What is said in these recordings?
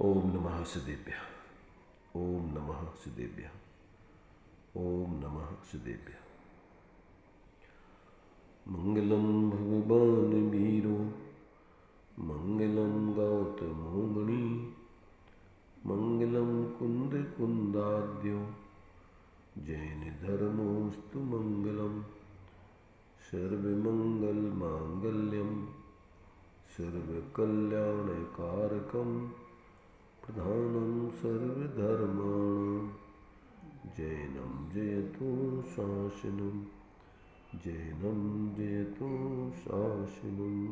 ओम नमः सिद्धेभ्यः। ओम नमः सिद्धेभ्यः। ओम नमः सिद्धेभ्यः। मंगलम भगवान वीरो मंगलम गौतमो मुनि मंगलम कुंद कुंदाद्यो जैन धर्मोस्तु मंगलम सर्वमंगल मांगल्यम सर्वकल्याणकारकम प्रधानं सर्वधर्माणां जैनं जयतु शासनं जैनं जयतु शासनम्।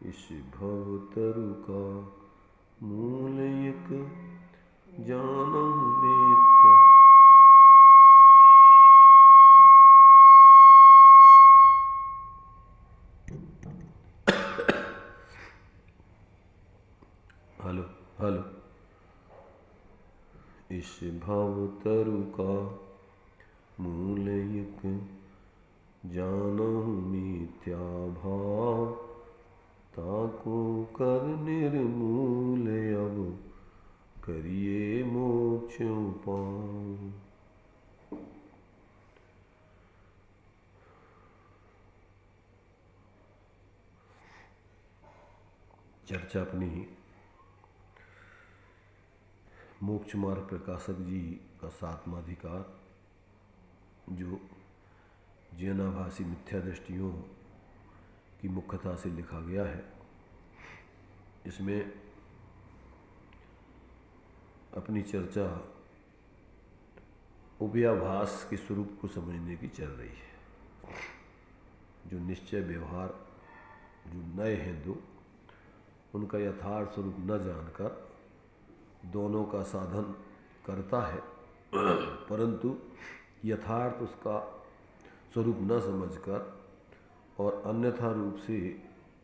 इस भवतरु का मूल एक जानम नित्य। Hello hello. इस भवतरु का मूल एक जानहु मिथ्या भाव ताको कर निर्मूल अब करिए मोक्ष पाओ। चर्चा अपनी मोक्ष मार्ग प्रकाशक जी का 7वां अधिकार, जो जैनाभासी मिथ्या दृष्टियों की मुख्यता से लिखा गया है। इसमें अपनी चर्चा उभयाभास के स्वरूप को समझने की चल रही है। जो निश्चय व्यवहार जो नए हैं दो, उनका यथार्थ स्वरूप न जानकर दोनों का साधन करता है, परंतु यथार्थ उसका स्वरूप न समझकर और अन्यथा रूप से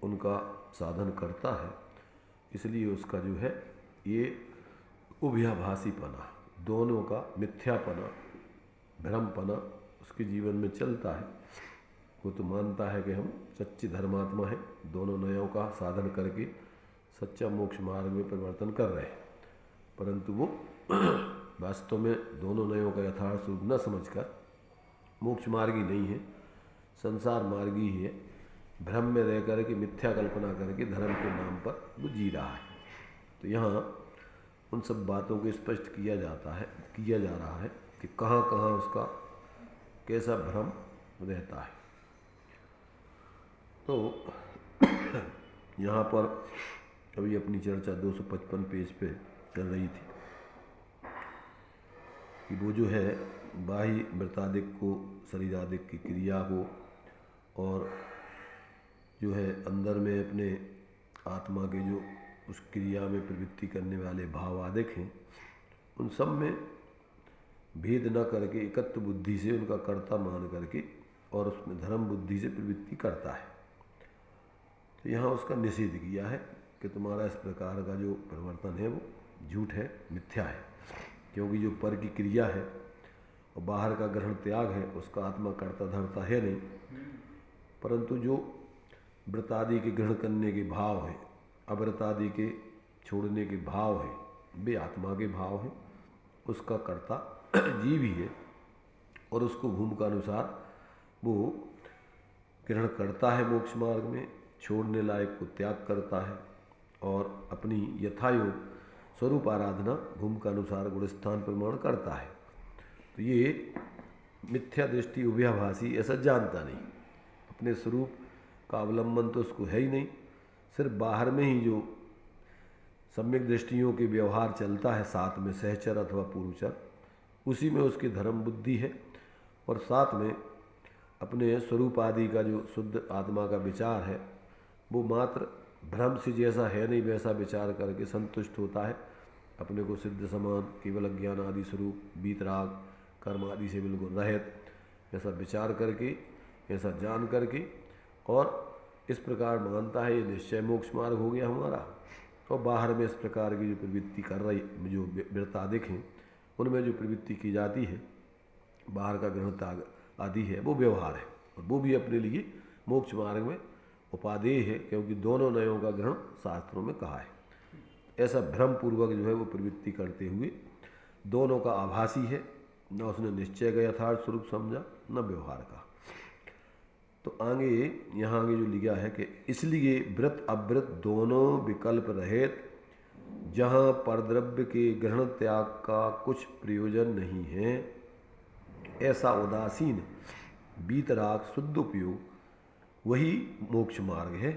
उनका साधन करता है। इसलिए उसका जो है ये उभयाभासीपना, दोनों का मिथ्यापना, भ्रमपना उसके जीवन में चलता है। वो तो मानता है कि हम सच्चे धर्मात्मा हैं, दोनों नयों का साधन करके सच्चा मोक्ष मार्ग में परिवर्तन कर रहे हैं, परंतु वो वास्तव में दोनों नयों का यथार्थ स्वरूप न समझकर मोक्ष मार्गी नहीं है, संसार मार्गी ही है। भ्रम में रह कर के मिथ्या कल्पना करके धर्म के नाम पर वो जी रहा है। तो यहाँ उन सब बातों को स्पष्ट किया जा रहा है कि कहाँ कहाँ उसका कैसा भ्रम रहता है। तो यहाँ पर अभी अपनी चर्चा 255 पेज पे चल रही थी कि वो जो है बाह्य वृत्तादिक को, शरीरादिक की क्रिया को, और जो है अंदर में अपने आत्मा के जो उस क्रिया में प्रवृत्ति करने वाले भाव आदिक हैं, उन सब में भेद न करके एकत्व बुद्धि से उनका कर्ता मान करके और उसमें धर्म बुद्धि से प्रवृत्ति करता है। तो यहाँ उसका निषेध किया है कि तुम्हारा इस प्रकार का जो परिवर्तन है वो झूठ है, मिथ्या है, क्योंकि जो पर की क्रिया है और बाहर का ग्रहण त्याग है उसका आत्मा कर्ता धर्ता है नहीं, परंतु जो व्रतादि के ग्रहण करने के भाव है, अव्रतादि के छोड़ने के भाव है, वे आत्मा के भाव हैं। उसका कर्ता जीव ही है और उसको भूमिका अनुसार वो ग्रहण करता है मोक्ष मार्ग में, छोड़ने लायक को त्याग करता है और अपनी यथायोग स्वरूप आराधना भूमिका अनुसार गुणस्थान प्रमाण करता है। तो ये मिथ्या दृष्टि उभयाभासी ऐसा जानता नहीं, अपने स्वरूप का अवलंबन तो उसको है ही नहीं, सिर्फ बाहर में ही जो सम्यक दृष्टियों के व्यवहार चलता है, साथ में सहचर अथवा पूर्वचर, उसी में उसकी धर्म बुद्धि है और साथ में अपने स्वरूप आदि का जो शुद्ध आत्मा का विचार है वो मात्र भ्रम से जैसा है नहीं वैसा विचार करके संतुष्ट होता है। अपने को सिद्ध समान केवल अज्ञान आदि स्वरूप, बीतराग कर्म आदि से बिल्कुल रहित ऐसा विचार करके, ऐसा जान करके, और इस प्रकार मानता है ये निश्चय मोक्ष मार्ग हो गया हमारा। और बाहर में इस प्रकार की जो प्रवृत्ति कर रही, जो वृत्तादिक हैं उनमें जो प्रवृत्ति की जाती है, बाहर का ग्रहण त्याग आदि है, वो व्यवहार है और वो भी अपने लिए मोक्ष मार्ग में उपादेय है, क्योंकि दोनों नयों का ग्रहण शास्त्रों में कहा है। ऐसा भ्रम पूर्वक जो है वो प्रवृत्ति करते हुए दोनों का आभासी है, न उसने निश्चय का यथार्थ स्वरूप समझा न व्यवहार का। तो आगे यहाँ आगे जो लिखा है कि इसलिए व्रत अव्रत दोनों विकल्प रहित जहाँ परद्रव्य के ग्रहण त्याग का कुछ प्रयोजन नहीं है, ऐसा उदासीन वीतराग शुद्ध उपयोग वही मोक्ष मार्ग है।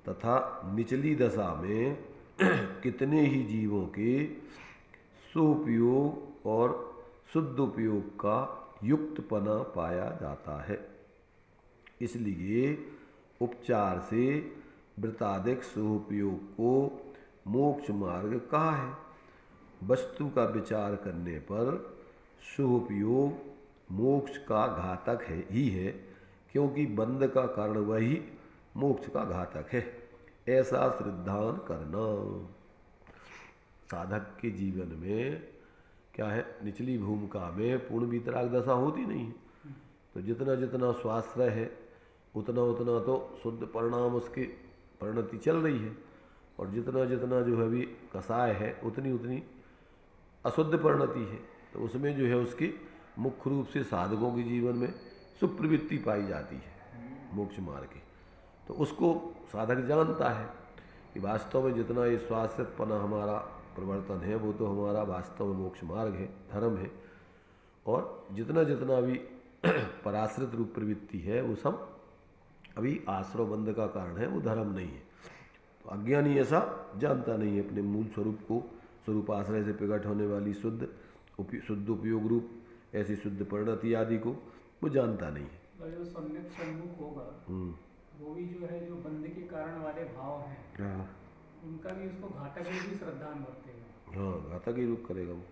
तथा निचली दशा में कितने ही जीवों के सुपयोग और शुद्ध उपयोग का युक्तपना पाया जाता है। इसलिए उपचार से वृताधिक सुपयोग को मोक्ष मार्ग कहा है। वस्तु का विचार करने पर सुपयोग मोक्ष का घातक है ही है, क्योंकि बंध का कारण वही मोक्ष का घातक है, ऐसा श्रद्धान करना। साधक के जीवन में क्या है, निचली भूमिका में पूर्ण वीतराग दशा होती नहीं है, तो जितना जितना स्वाश्रय है उतना उतना तो शुद्ध परिणाम उसकी परिणति चल रही है, और जितना जितना जो है भी कसाय है उतनी उतनी अशुद्ध परिणति है। तो उसमें जो है उसकी मुख्य रूप से साधकों के जीवन में सुप्रवृत्ति पाई जाती है मोक्ष मार्ग की। तो उसको साधक जानता है कि वास्तव में जितना ये स्वाश्रितपना हमारा प्रवर्तन है वो तो हमारा वास्तव में मोक्ष मार्ग है, धर्म है, और जितना जितना भी पराश्रित रूप प्रवृत्ति है वो सब अभी आश्रय बंध का कारण है, वो धर्म नहीं है। तो अज्ञानी ऐसा जानता नहीं है अपने मूल स्वरूप को, स्वरूप आश्रय से प्रकट होने वाली शुद्ध उपयोग रूप ऐसी शुद्ध परिणति आदि को वो जानता नहीं है। जो सम्यक सन्मुख होगा वो भी जो है जो बंध के कारण वाले भाव हैं, उनका भी उसको घातक में भी श्रद्धान बरतेगा। हाँ, घातक ही रूप करेगा वो,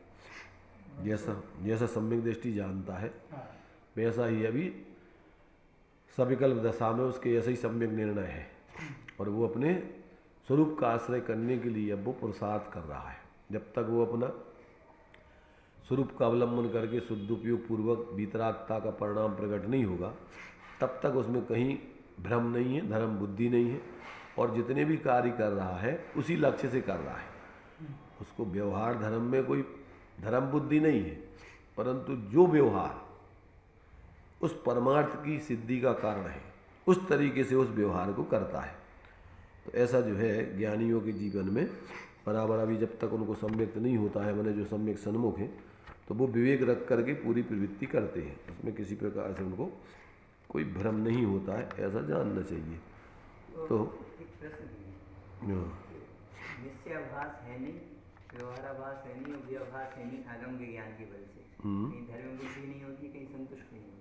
जैसा सम्यक दृष्टि जानता है वैसा ही अभी सविकल्प दशा में उसके ऐसा ही सम्यक निर्णय है, और वो अपने स्वरूप का आश्रय करने के लिए अब वो पुरुषार्थ कर रहा है। जब तक वो अपना स्वरूप का अवलंबन करके शुद्ध उपयोग पूर्वक वीतरागता का परिणाम प्रकट नहीं होगा, तब तक उसमें कहीं भ्रम नहीं है, धर्म बुद्धि नहीं है, और जितने भी कार्य कर रहा है उसी लक्ष्य से कर रहा है। उसको व्यवहार धर्म में कोई धर्म बुद्धि नहीं है, परंतु जो व्यवहार उस परमार्थ की सिद्धि का कारण है उस तरीके से उस व्यवहार को करता है। तो ऐसा जो है ज्ञानियों के जीवन में बराबर अभी जब तक उनको सम्यक नहीं होता है, मैंने जो सम्यक सन्मुख है, तो वो विवेक रख करके पूरी प्रवृत्ति करते हैं, उसमें किसी प्रकार से उनको कोई भ्रम नहीं होता है, ऐसा जानना चाहिए। तो एक प्रश्न निश्चयाभास है नहीं, व्यवहाराभास है नहीं, और व्यवहार है नहीं आगम के ज्ञान की वजह से कहीं धर्म बुद्धि नहीं होती, कहीं संतुष्ट नहीं होती,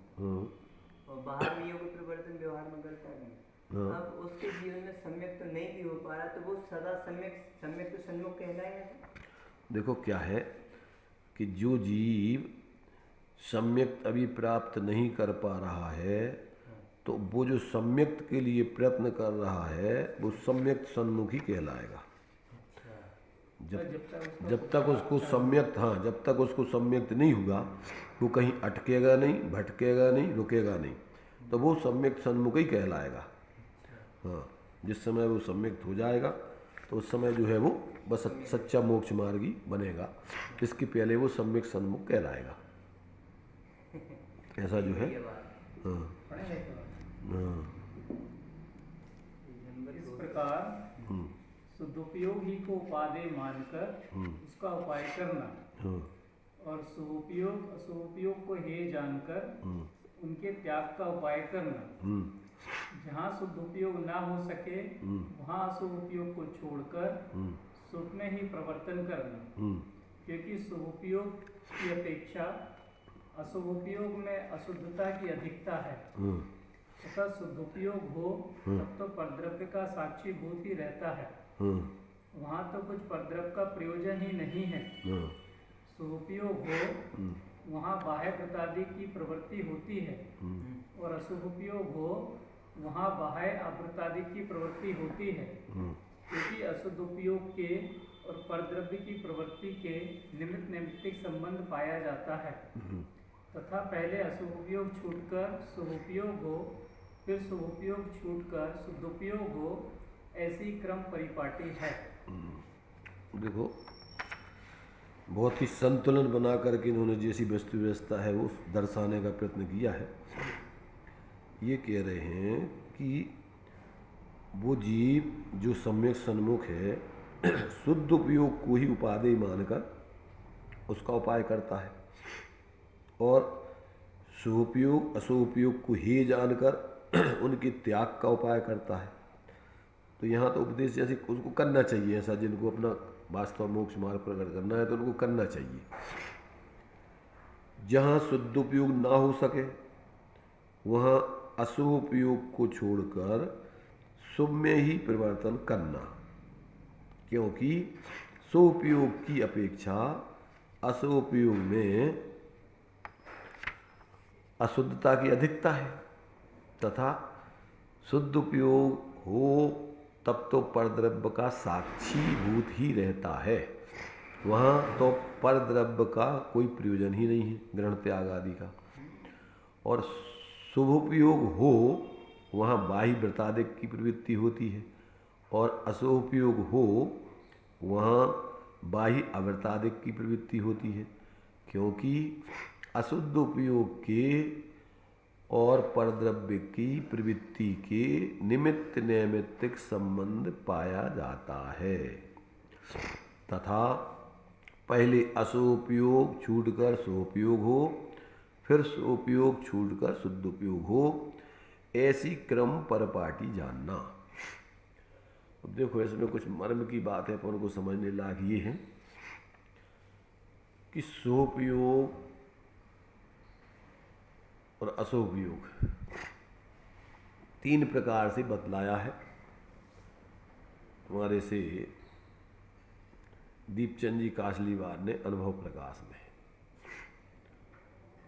और बाहर नियम का परिवर्तन व्यवहार में करता नहीं। अब उसके जीवन में सम्यक तो नहीं भी हो पा रहा, तो वो सदा सम्यक तो सन्मुख कहलाएगा। देखो क्या है कि जो जीव सम्यक अभी प्राप्त नहीं कर पा रहा है, तो वो जो सम्यक के लिए प्रयत्न कर रहा है वो सम्यक सन्मुखी कहलाएगा। जब तक उसको सम्यक, हाँ, जब तक उसको सम्यक नहीं हुआ वो कहीं अटकेगा नहीं, भटकेगा नहीं, रुकेगा नहीं, तो वो सम्यक सन्मुख ही कहलाएगा। हाँ, जिस समय वो सम्यक हो जाएगा तो उस समय जो है वो बस सच्चा मोक्ष मार्गी बनेगा, इसके पहले वो सम्यक सन्मुख कहलाएगा। ऐसा जो है। हाँ हाँ, इस प्रकार सदुपयोग ही को उपादेय मानकर उसका उपाय करना, और सुपयोग असुपयोग को हेय जानकर उनके त्याग का उपाय करना। जहाँ सदुपयोग ना हो सके वहाँ असुपयोग को छोड़कर सुख में ही प्रवर्तन करना, क्योंकि सदुपयोग की अपेक्षा असुपयोग में अशुद्धता की अधिकता है। तथा सदुपयोग हो तब तो परद्रव्य का साक्षीभूत ही रहता है, वहाँ तो कुछ परद्रव्य का प्रयोजन ही नहीं है। सदुपयोग हो वहाँ बाह्य प्रतादि की प्रवृत्ति होती है, और असुपयोग हो वहाँ बाह्य अप्रतादि की प्रवृत्ति होती है, क्योंकि असदुपयोग के और परद्रव्य की प्रवृत्ति के निमित्त नैमित्तिक संबंध पाया जाता है। तथा पहले असुपयोग छूटकर सुपयोग हो, फिर सुपयोग छूटकर सदुपयोग हो, ऐसी क्रम परिपाटी है। देखो बहुत ही संतुलन बना करके इन्होंने जैसी वस्तु व्यवस्था है वो दर्शाने का प्रयत्न किया है। ये कह रहे हैं कि वो जीव जो सम्यक सन्मुख है शुद्ध उपयोग को ही उपादेय मानकर उसका उपाय करता है और शुभोपयोग अशुभोपयोग को ही जानकर उनके त्याग का उपाय करता है। तो यहाँ तो उपदेश जैसे उसको करना चाहिए, ऐसा जिनको अपना वास्तव मोक्ष मार्ग प्रकट करना है तो उनको करना चाहिए। जहाँ शुद्ध उपयोग ना हो सके वहाँ अशुभ उपयोग को छोड़कर शुभ में ही परिवर्तन करना, क्योंकि शुभ उपयोग की अपेक्षा अशुभ उपयोग में अशुद्धता की अधिकता है तथा शुद्ध उपयोग हो तब तो परद्रव्य का साक्षीभूत ही रहता है, वहाँ तो परद्रव्य का कोई प्रयोजन ही नहीं है ग्रहण त्याग आदि का। और शुभ उपयोग हो वहाँ बाह्य वृत्तादिक की प्रवृत्ति होती है और अशुभ उपयोग हो वहाँ बाह्य अवृत्तादिक की प्रवृत्ति होती है, क्योंकि अशुद्ध उपयोग के और परद्रव्य की प्रवृत्ति के निमित्त नैमित्तिक संबंध पाया जाता है तथा पहले अशुभ उपयोग छूटकर शुभ उपयोग हो, फिर शुभ उपयोग छूटकर शुद्ध उपयोग हो, ऐसी क्रम परपाटी जानना। अब देखो इसमें कुछ मर्म की बात है, पर उनको समझने लायक ये है कि शुभ उपयोग और अशुभ उपयोग तीन प्रकार से बतलाया है। हमारे से दीपचंद जी काशलीवार ने अनुभव प्रकाश में।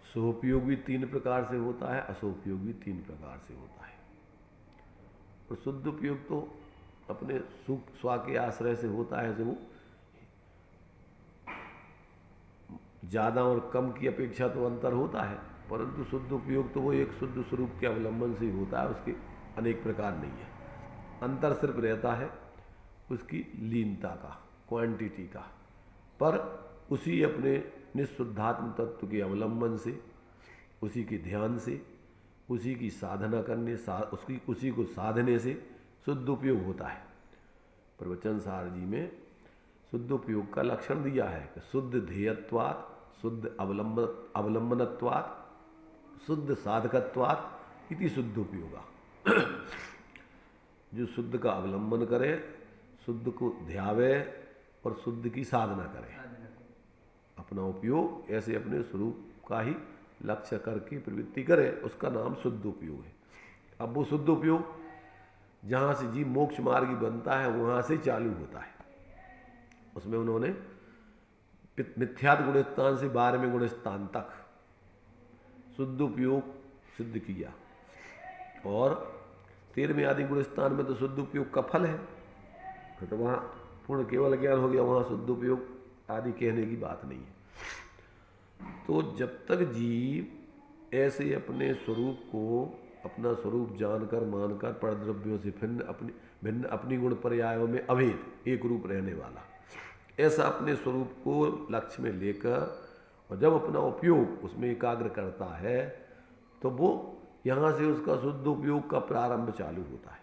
शुभ उपयोग भी तीन प्रकार से होता है, अशुभ उपयोग भी तीन प्रकार से होता है। और शुद्ध उपयोग तो अपने सुख स्वा के आश्रय से होता है, जो वो ज़्यादा और कम की अपेक्षा तो अंतर होता है, परंतु शुद्ध उपयोग तो वो एक शुद्ध स्वरूप के अवलंबन से ही होता है, उसके अनेक प्रकार नहीं है। अंतर सिर्फ रहता है उसकी लीनता का, क्वांटिटी का, पर उसी अपने निःशुद्धात्म तत्व के अवलंबन से, उसी के ध्यान से, उसी की साधना करने उसी को साधने से शुद्ध उपयोग होता है। प्रवचन सार जी में शुद्ध उपयोग का लक्षण दिया है कि शुद्ध ध्येयत्वात्, शुद्ध अवलंबनत्वात्, शुद्ध साधकत्वात् इति शुद्ध उपयोगा। जो शुद्ध का अवलंबन करे, शुद्ध को ध्यावे और शुद्ध की साधना करे, अपना उपयोग ऐसे अपने स्वरूप का ही लक्ष्य करके प्रवृत्ति करे, उसका नाम शुद्ध उपयोग है। अब वो शुद्ध उपयोग जहाँ से जीव मोक्ष मार्गी बनता है वहाँ से चालू होता है। उसमें उन्होंने मिथ्यात्व गुणस्थान से 12वें गुणस्थान तक शुद्ध उपयोग सिद्ध किया, और 13वें आदि गुणस्थान में तो शुद्ध उपयोग का फल है, तो वहाँ पूर्ण केवल ज्ञान हो गया, वहाँ शुद्ध उपयोग आदि कहने की बात नहीं है। तो जब तक जीव ऐसे अपने स्वरूप को अपना स्वरूप जानकर मानकर परद्रव्यों से भिन्न अपनी गुण पर्यायों में अभेद एक रूप रहने वाला, ऐसा अपने स्वरूप को लक्ष्य में लेकर और जब अपना उपयोग उसमें एकाग्र करता है तो वो यहाँ से उसका शुद्ध उपयोग का प्रारंभ चालू होता है।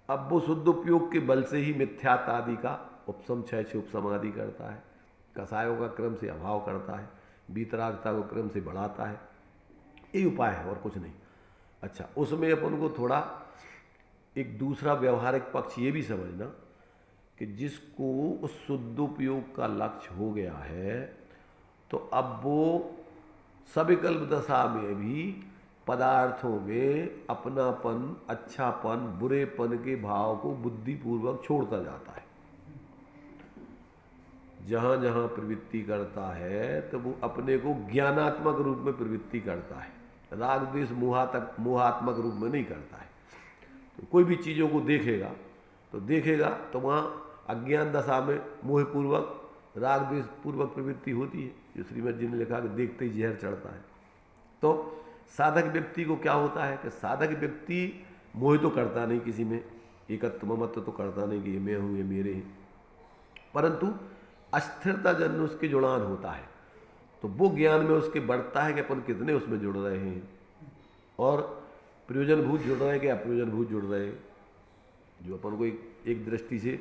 अब वो शुद्ध उपयोग के बल से ही मिथ्यात आदि का उपशम क्षय उपशम आदि करता है, कसायों का क्रम से अभाव करता है, बीतरागता को क्रम से बढ़ाता है। यही उपाय है और कुछ नहीं। अच्छा, उसमें अपन को थोड़ा एक दूसरा व्यवहारिक पक्ष ये भी समझना कि जिसको उस शुद्ध उपयोग का लक्ष्य हो गया है तो अब वो सविकल्प दशा में भी पदार्थों में अपनापन, अच्छापन, बुरेपन के भाव को बुद्धिपूर्वक छोड़ता जाता है। जहाँ जहाँ प्रवृत्ति करता है तो वो अपने को ज्ञानात्मक रूप में प्रवृत्ति करता है, राग द्वेष मोहात्मक रूप में नहीं करता है। तो कोई भी चीज़ों को देखेगा तो वहाँ अज्ञान दशा में मोहपूर्वक राग द्वेष पूर्वक प्रवृत्ति होती है, जो श्रीमद जी ने लिखा कि देखते ही जहर चढ़ता है। तो साधक व्यक्ति को क्या होता है कि साधक व्यक्ति मोह तो करता नहीं किसी में, एकत्व ममत्व तो करता नहीं कि ये मैं हूँ ये मेरे हैं, परंतु अस्थिरता जन्य उसके जुड़ान होता है, तो वो ज्ञान में उसके बढ़ता है कि अपन कितने उसमें जुड़ रहे हैं और प्रयोजनभूत जुड़ रहे हैं कि अप्रयोजनभूत जुड़ रहे हैं। जो अपन को एक दृष्टि से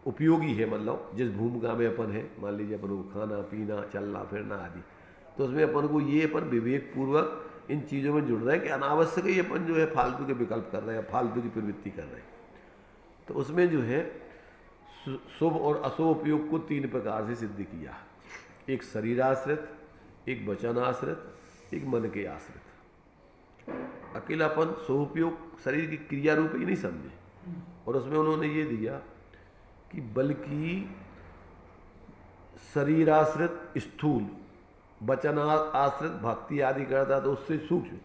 उपयोगी है, मतलब जिस भूमिका में अपन है, मान लीजिए अपन को खाना पीना चलना फिरना आदि, तो उसमें अपन को ये अपन विवेक पूर्वक इन चीज़ों में जुड़ रहे हैं कि अनावश्यक ही अपन जो है फालतू के विकल्प कर रहे हैं, फालतू की प्रवृत्ति कर रहे हैं। तो उसमें जो है शुभ और अशुभ उपयोग को 3 प्रकार से सिद्ध किया, एक शरीर आश्रित, एक वचन आश्रित, एक मन के आश्रित। अकेलापन शुभ उपयोग शरीर की क्रिया रूप ही नहीं समझे, और उसमें उन्होंने ये दिया कि बल्कि शरीर आश्रित स्थूल, वचन आश्रित भक्ति आदि करता तो उससे सूक्ष्म,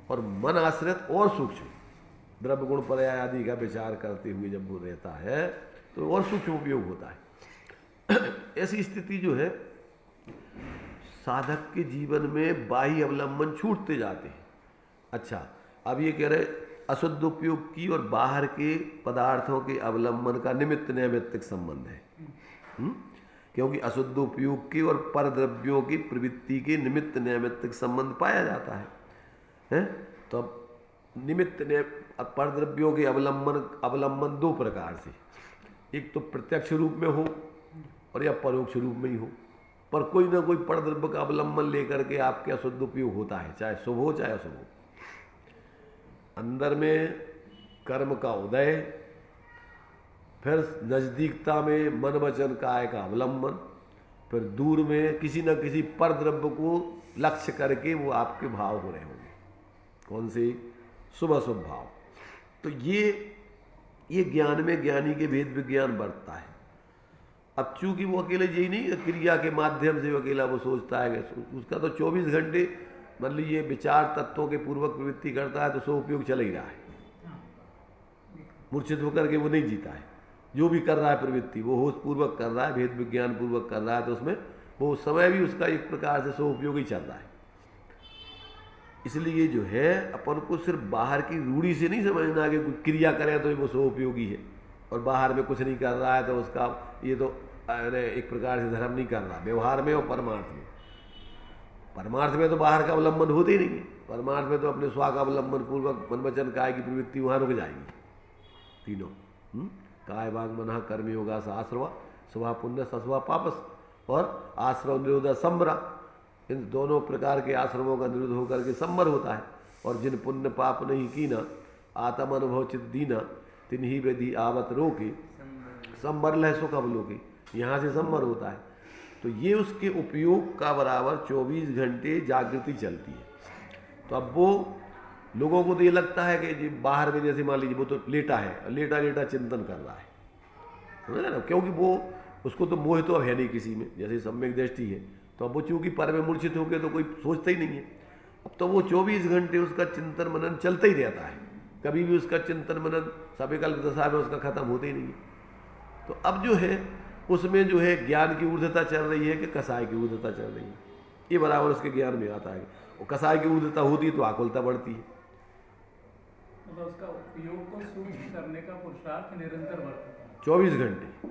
और मन आश्रित और सूक्ष्म द्रव्य गुण पर्याय आदि का विचार करते हुए जब वो रहता है तो और सूक्ष्म उपयोग होता है। ऐसी स्थिति जो है साधक के जीवन में बाह्य अवलंबन छूटते जाते हैं। अच्छा, अब ये कह रहे अशुद्ध उपयोग की और बाहर के पदार्थों के अवलंबन का निमित्त नैमित्तिक संबंध है। क्योंकि अशुद्ध उपयोग के और परद्रव्यों की प्रवृत्ति के निमित्त नैमित्तिक संबंध पाया जाता है? तो अब निमित्त ने परद्रव्यों के अवलंबन 2 प्रकार से, एक तो प्रत्यक्ष रूप में हो और या परोक्ष रूप में ही हो, पर कोई ना कोई परद्रव्य का अवलंबन लेकर के आपके अशुद्ध उपयोग होता है, चाहे शुभ हो चाहे अशुभ हो। अंदर में कर्म का उदय, फिर नजदीकता में मन वचन काय का अवलंबन, फिर दूर में किसी न किसी परद्रव्य को लक्ष्य करके वो आपके भाव हो रहे होंगे। कौन से? शुभ अशुभ भाव। तो ये ज्ञान में ज्ञानी के भेद विज्ञान बढ़ता है। अब चूंकि वो अकेले यही नहीं, क्रिया के माध्यम से वो अकेला वो सोचता है कि उसका तो 24 घंटे मान लीजिए विचार तत्वों के पूर्वक प्रवृत्ति करता है, तो सो उपयोग चल ही रहा है। मूर्छित होकर के वो नहीं जीता है, जो भी कर रहा है प्रवृत्ति वो होश पूर्वक कर रहा है, भेद विज्ञान पूर्वक कर रहा है, तो उसमें वो समय भी उसका एक प्रकार से सो उपयोग ही चल रहा है। इसलिए जो है अपन को सिर्फ बाहर की रूढ़ी से नहीं समझना कि कोई क्रिया करे तो वो सो उपयोगी है, और बाहर में कुछ नहीं कर रहा है तो उसका ये तो एक प्रकार से धर्म नहीं कर रहा। व्यवहार में और परमार्थ में तो बाहर का अवलंबन होते ही नहीं है। परमार्थ में तो अपने स्वा का अवलंबन पूर्वक मन वचन काय की प्रवृत्ति वहाँ रुक जाएगी तीनों। काय वाग मन कर्म योगा आश्रवा, स्वभाव पुण्य सस्वा पापस, और आश्रव निरोधा संबरा। इन दोनों प्रकार के आश्रमों का निरोध होकर के संबर होता है। और जिन पुण्य पाप नहीं कीना, आत्म अनुभव चित दीना, तिन्ही विधि आवत रोके, संबर लह सुख अवलोके। यहाँ से संबर होता है। तो ये उसके उपयोग का बराबर 24 घंटे जागृति चलती है। तो अब वो लोगों को तो ये लगता है कि जी बाहर में जैसे मान लीजिए वो तो लेटा है, लेटा लेटा चिंतन कर रहा है, समझ ना, क्योंकि वो उसको तो मोह तो अब है नहीं किसी में, जैसे सम्यक दृष्टि है। तो अब वो चूंकि पर में मूर्छित हो गए तो कोई सोचता ही नहीं है। अब तो वो 24 घंटे उसका चिंतन मनन चलता ही रहता है, कभी भी उसका चिंतन मनन सविकल्प दशा में उसका खत्म होते ही नहीं है। तो अब जो है उसमें जो है ज्ञान की ऊर्ध्वता चल रही है कि कसाय की ऊर्ध्वता चल रही है, ये बराबर उसके ज्ञान में आता है। और कसाय की ऊर्ध्वता होती है तो आकुलता बढ़ती है। मतलब उसका उपयोग को सूक्ष्म करने का पुरुषार्थ निरंतर बढ़ता है 24 घंटे,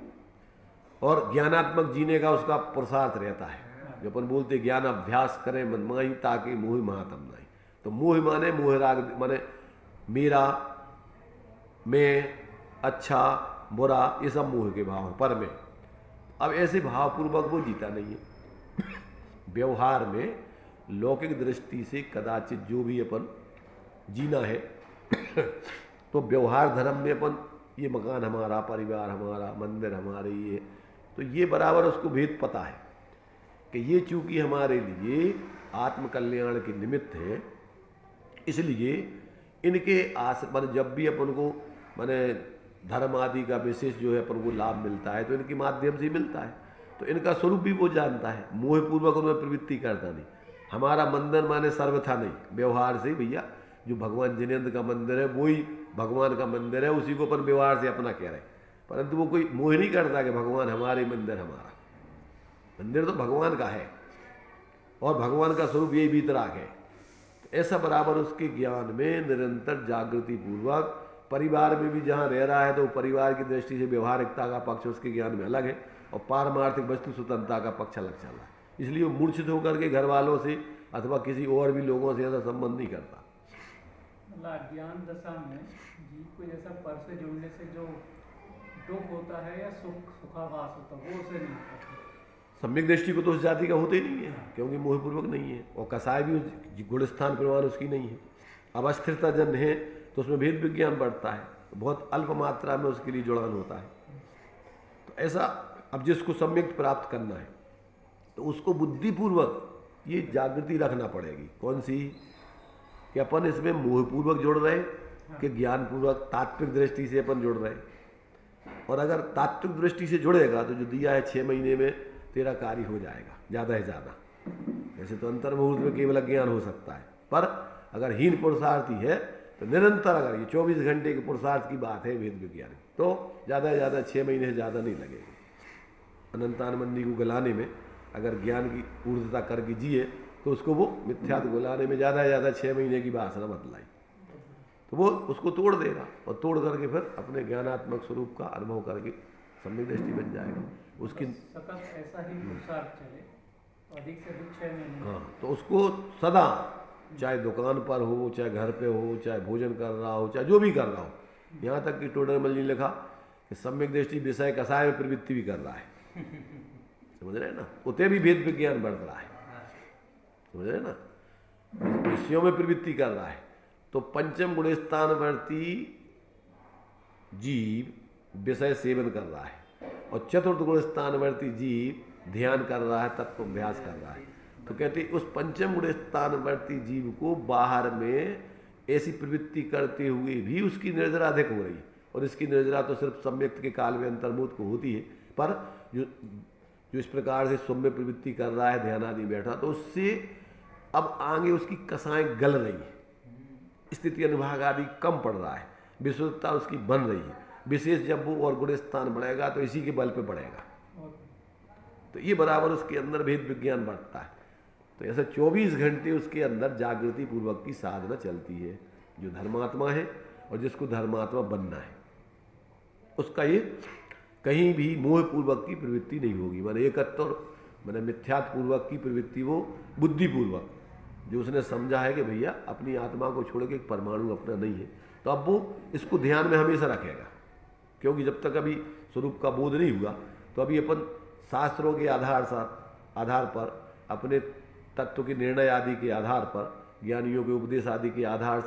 और ज्ञानात्मक जीने का उसका पुरुषार्थ रहता है। जो अपन बोलते ज्ञान अभ्यास करें मनमाही ताकि मोह महातम नहीं। तो मोह माने मोह राग, माने मेरा, मैं, अच्छा बुरा, ये सब मोह के भाव हैं पर में। अब ऐसे भावपूर्वक वो जीता नहीं है। व्यवहार में लौकिक दृष्टि से कदाचित जो भी अपन जीना है तो व्यवहार धर्म में अपन ये मकान हमारा, परिवार हमारा, मंदिर हमारे, ये तो ये बराबर उसको भेद पता है कि ये चूंकि हमारे लिए आत्मकल्याण के निमित्त है, इसलिए इनके मान जब भी अपन को माने धर्म आदि का विशेष जो है अपन को लाभ मिलता है तो इनके माध्यम से मिलता है। तो इनका स्वरूप भी वो जानता है, मोहपूर्वक उनमें प्रवृत्ति करता नहीं। हमारा मंदिर माने सर्वथा नहीं, व्यवहार से भैया जो भगवान जिनेन्द्र का मंदिर है वही भगवान का मंदिर है, उसी को अपन व्यवहार से अपना कह रहे हैं। परंतु वो कोई मोह नहीं करता कि भगवान हमारे मंदिर, हमारा मंदिर तो भगवान का है और भगवान का स्वरूप यही वीतराग है। तो ऐसा बराबर उसके ज्ञान में निरंतर जागृति पूर्वक परिवार में भी जहाँ रह रहा है तो परिवार की दृष्टि से व्यवहारिकता का पक्ष उसके ज्ञान में अलग है, और पारमार्थिक वस्तु स्वतंत्रता का पक्ष अलग चल रहा है। इसलिए वो मूर्छित होकर के घर वालों से अथवा किसी और भी लोगों से ऐसा संबंध नहीं करता। ज्ञान दशा में जीव को जैसा पर से जुड़ने से जो दुख होता है या सुखाभास होता है वो उसे नहीं होता। सम्यक दृष्टि को तो उस जाति का होते ही नहीं है, क्योंकि मोहपूर्वक नहीं है, और कसाय भी उस गुणस्थान प्रमाण उसकी नहीं है। अब अस्थिरता जन है तो उसमें भेद विज्ञान बढ़ता है, तो बहुत अल्प मात्रा में उसके लिए जुड़ान होता है। तो ऐसा अब जिसको सम्यक प्राप्त करना है तो उसको बुद्धिपूर्वक ये जागृति रखना पड़ेगी। कौन सी? कि अपन इसमें मोहपूर्वक जुड़ रहे कि ज्ञानपूर्वक तात्विक दृष्टि से अपन जुड़ रहे। और अगर तात्विक दृष्टि से जुड़ेगा तो जो दिया है 6 महीने में तेरा कार्य हो जाएगा ज़्यादा से ज़्यादा। वैसे तो अंतर मुहूर्त में केवल ज्ञान हो सकता है, पर अगर हीन पुरुषार्थी है तो निरंतर, अगर ये 24 घंटे के पुरुषार्थ की बात है वेद विज्ञान, तो ज़्यादा से ज़्यादा 6 महीने से ज़्यादा नहीं लगेगा। अनंतानमंदी को गलाने में अगर ज्ञान की ऊर्धता करके जिए तो उसको वो मिथ्यात्व गलाने में ज़्यादा से ज़्यादा 6 महीने की वासना बदलाई, तो वो उसको तोड़ देगा, और तोड़ करके फिर अपने ज्ञानात्मक स्वरूप का अनुभव करके सम्यक दृष्टि बन जाएगा उसकी। सतत ऐसा ही पुरुषार्थ चले, अधिक से अधिक 6 महीने। हाँ, तो उसको सदा, चाहे दुकान पर हो, चाहे घर पे हो, चाहे भोजन कर रहा हो, चाहे जो भी कर रहा हो, यहाँ तक कि टोडरमल ने लिखा कि सम्यक दृष्टि विषय कसाय में प्रवृत्ति भी कर रहा है। समझ रहे ना, उतने भी भेद विज्ञान बढ़ रहा है। समझ रहे ना, विषयों में प्रवृत्ति कर रहा है। तो पंचम गुणस्थानवर्ती जीव विषय सेवन कर रहा है, और चतुर्थ गुणस्थानवर्ती जीव ध्यान कर रहा है, तत्व अभ्यास कर रहा है। तो कहते उस पंचम गुणस्थानवर्ती जीव को बाहर में ऐसी प्रवृत्ति करते हुए भी उसकी निर्जरा अधिक हो रही है, और इसकी निर्जरा तो सिर्फ सम्यक के काल में अंतर्मुख को होती है। पर जो इस प्रकार से सौम्य प्रवृत्ति कर रहा है, ध्यान आदि बैठा, तो उससे अब आगे उसकी कसाएं गल रही है, स्थिति अनुभाग आदि कम पड़ रहा है, विशुद्धता उसकी बन रही है। विशेष जब वो और गुणस्थान बढ़ेगा तो इसी के बल पे बढ़ेगा, तो ये बराबर उसके अंदर भेद विज्ञान बढ़ता है। तो ऐसे 24 घंटे उसके अंदर जागृति पूर्वक की साधना चलती है। जो धर्मात्मा है और जिसको धर्मात्मा बनना है, उसका ये कहीं भी मोहपूर्वक की प्रवृत्ति नहीं होगी। मैंने एकत्व, मैंने मिथ्यात्पूर्वक की प्रवृत्ति, वो बुद्धिपूर्वक जो उसने समझा है कि भैया अपनी आत्मा को छोड़ के एक परमाणु अपना नहीं है, तो अब वो इसको ध्यान में हमेशा रखेगा। क्योंकि जब तक अभी स्वरूप का बोध नहीं हुआ, तो अभी अपन शास्त्रों के आधार पर, अपने तत्व के निर्णय आदि के आधार पर, ज्ञानियों के उपदेश आदि के आधार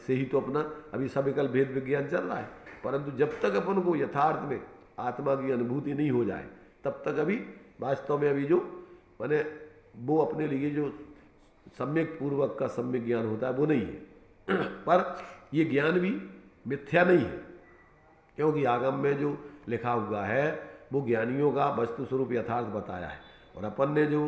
से ही तो अपना अभी सविकल भेद विज्ञान चल रहा है। परंतु जब तक अपन को यथार्थ में आत्मा की अनुभूति नहीं हो जाए, तब तक अभी वास्तव में अभी जो मैंने वो अपने लिए जो सम्यक पूर्वक का सम्यक ज्ञान होता है वो नहीं है। पर ये ज्ञान भी मिथ्या नहीं है, क्योंकि आगम में जो लिखा हुआ है वो ज्ञानियों का वस्तु स्वरूप यथार्थ बताया है, और अपन ने जो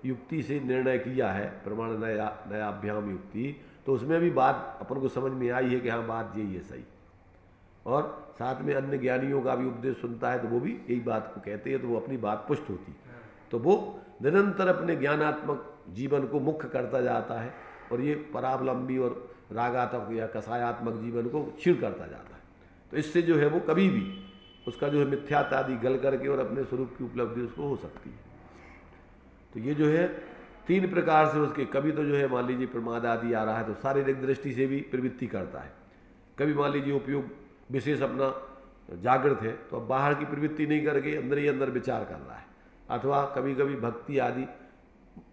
युक्ति से निर्णय किया है, प्रमाण नयाभ्याम युक्ति, तो उसमें भी बात अपन को समझ में आई है कि हाँ बात यही है सही। और साथ में अन्य ज्ञानियों का भी उपदेश सुनता है तो वो भी यही बात को कहते हैं, तो वो अपनी बात पुष्ट होती। तो वो निरंतर अपने ज्ञानात्मक जीवन को मुख्य करता जाता है, और ये परावलंबी और रागात्मक या कसायात्मक जीवन को क्षीण करता जाता है। तो इससे जो है वो कभी भी उसका जो है मिथ्यात्व आदि गल करके और अपने स्वरूप की उपलब्धि उसको हो सकती है। तो ये जो है 3 प्रकार से उसके, कभी तो जो है मान लीजिए प्रमाद आदि आ रहा है तो शारीरिक दृष्टि से भी प्रवृत्ति करता है, कभी मान लीजिए उपयोग विशेष अपना जागृत है तो अब बाहर की प्रवृत्ति नहीं करके अंदर ही अंदर विचार कर रहा है, अथवा कभी कभी भक्ति आदि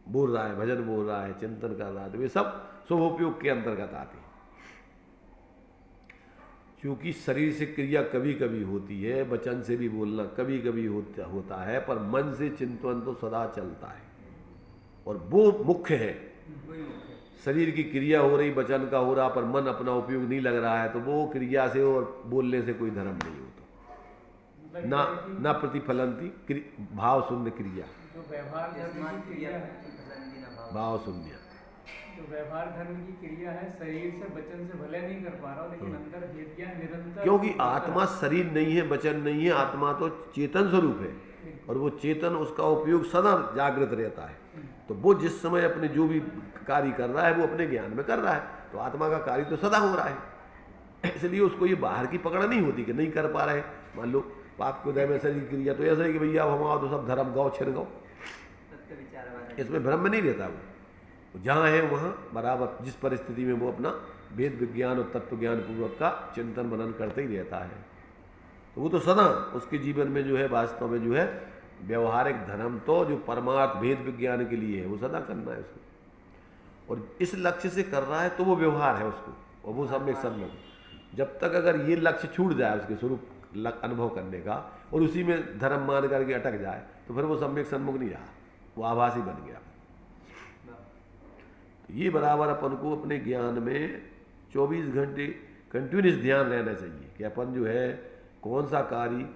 बोल रहा है, भजन बोल रहा है, चिंतन कर रहा है, तो वे सब शुभोपयोग के अंतर्गत आते हैं। क्योंकि शरीर से क्रिया कभी कभी होती है, वचन से भी बोलना कभी कभी होता है, पर मन से चिंतन तो सदा चलता है, और वो मुख्य है। शरीर की क्रिया हो रही, वचन का हो रहा, पर मन अपना उपयोग नहीं लग रहा है, तो वो क्रिया से और बोलने से कोई धर्म नहीं होता। ना प्रतिफलंती भाव शून्य क्रिया, जो व्यवहार धर्म की क्रिया है, भाव शून्य, जो व्यवहार धर्म की क्रिया है, शरीर से वचन से भले नहीं कर पा रहा हो, लेकिन अंदर भेद ज्ञान निरंतर, क्योंकि आत्मा शरीर नहीं है, वचन नहीं है, आत्मा तो चेतन स्वरूप है, और वो चेतन उसका उपयोग सदा जागृत रहता है। तो वो जिस समय अपने जो भी कार्य कर रहा है वो अपने ज्ञान में कर रहा है, तो आत्मा का कार्य तो सदा हो रहा है। इसलिए उसको ये बाहर की पकड़ नहीं होती कि नहीं कर पा रहे। मान लो पाप के उदय में शरीर की क्रिया, तो ऐसा है कि भैया अब हम आओ तो सब धर्म गाओ छिड़ गाओ, इसमें भ्रम में नहीं रहता वो जहाँ है वहाँ बराबर जिस परिस्थिति में वो अपना वेद विज्ञान और तत्व ज्ञान पूर्वक का चिंतन मनन करते ही रहता है। तो वो तो सदा उसके जीवन में जो है वास्तव में जो है व्यवहारिक धर्म तो जो परमार्थ भेद विज्ञान के लिए है वो सदा करना है उसको, और इस लक्ष्य से कर रहा है तो वो व्यवहार है उसको, और वो सम्यक सन्मुख। जब तक अगर ये लक्ष्य छूट जाए उसके स्वरूप अनुभव करने का और उसी में धर्म मान करके अटक जाए तो फिर वो सम्यक सन्मुख नहीं रहा, वो आभासी बन गया। तो ये बराबर अपन को अपने ज्ञान में 24 घंटे कंटिन्यूस ध्यान रहना चाहिए कि अपन जो है कौन सा कार्य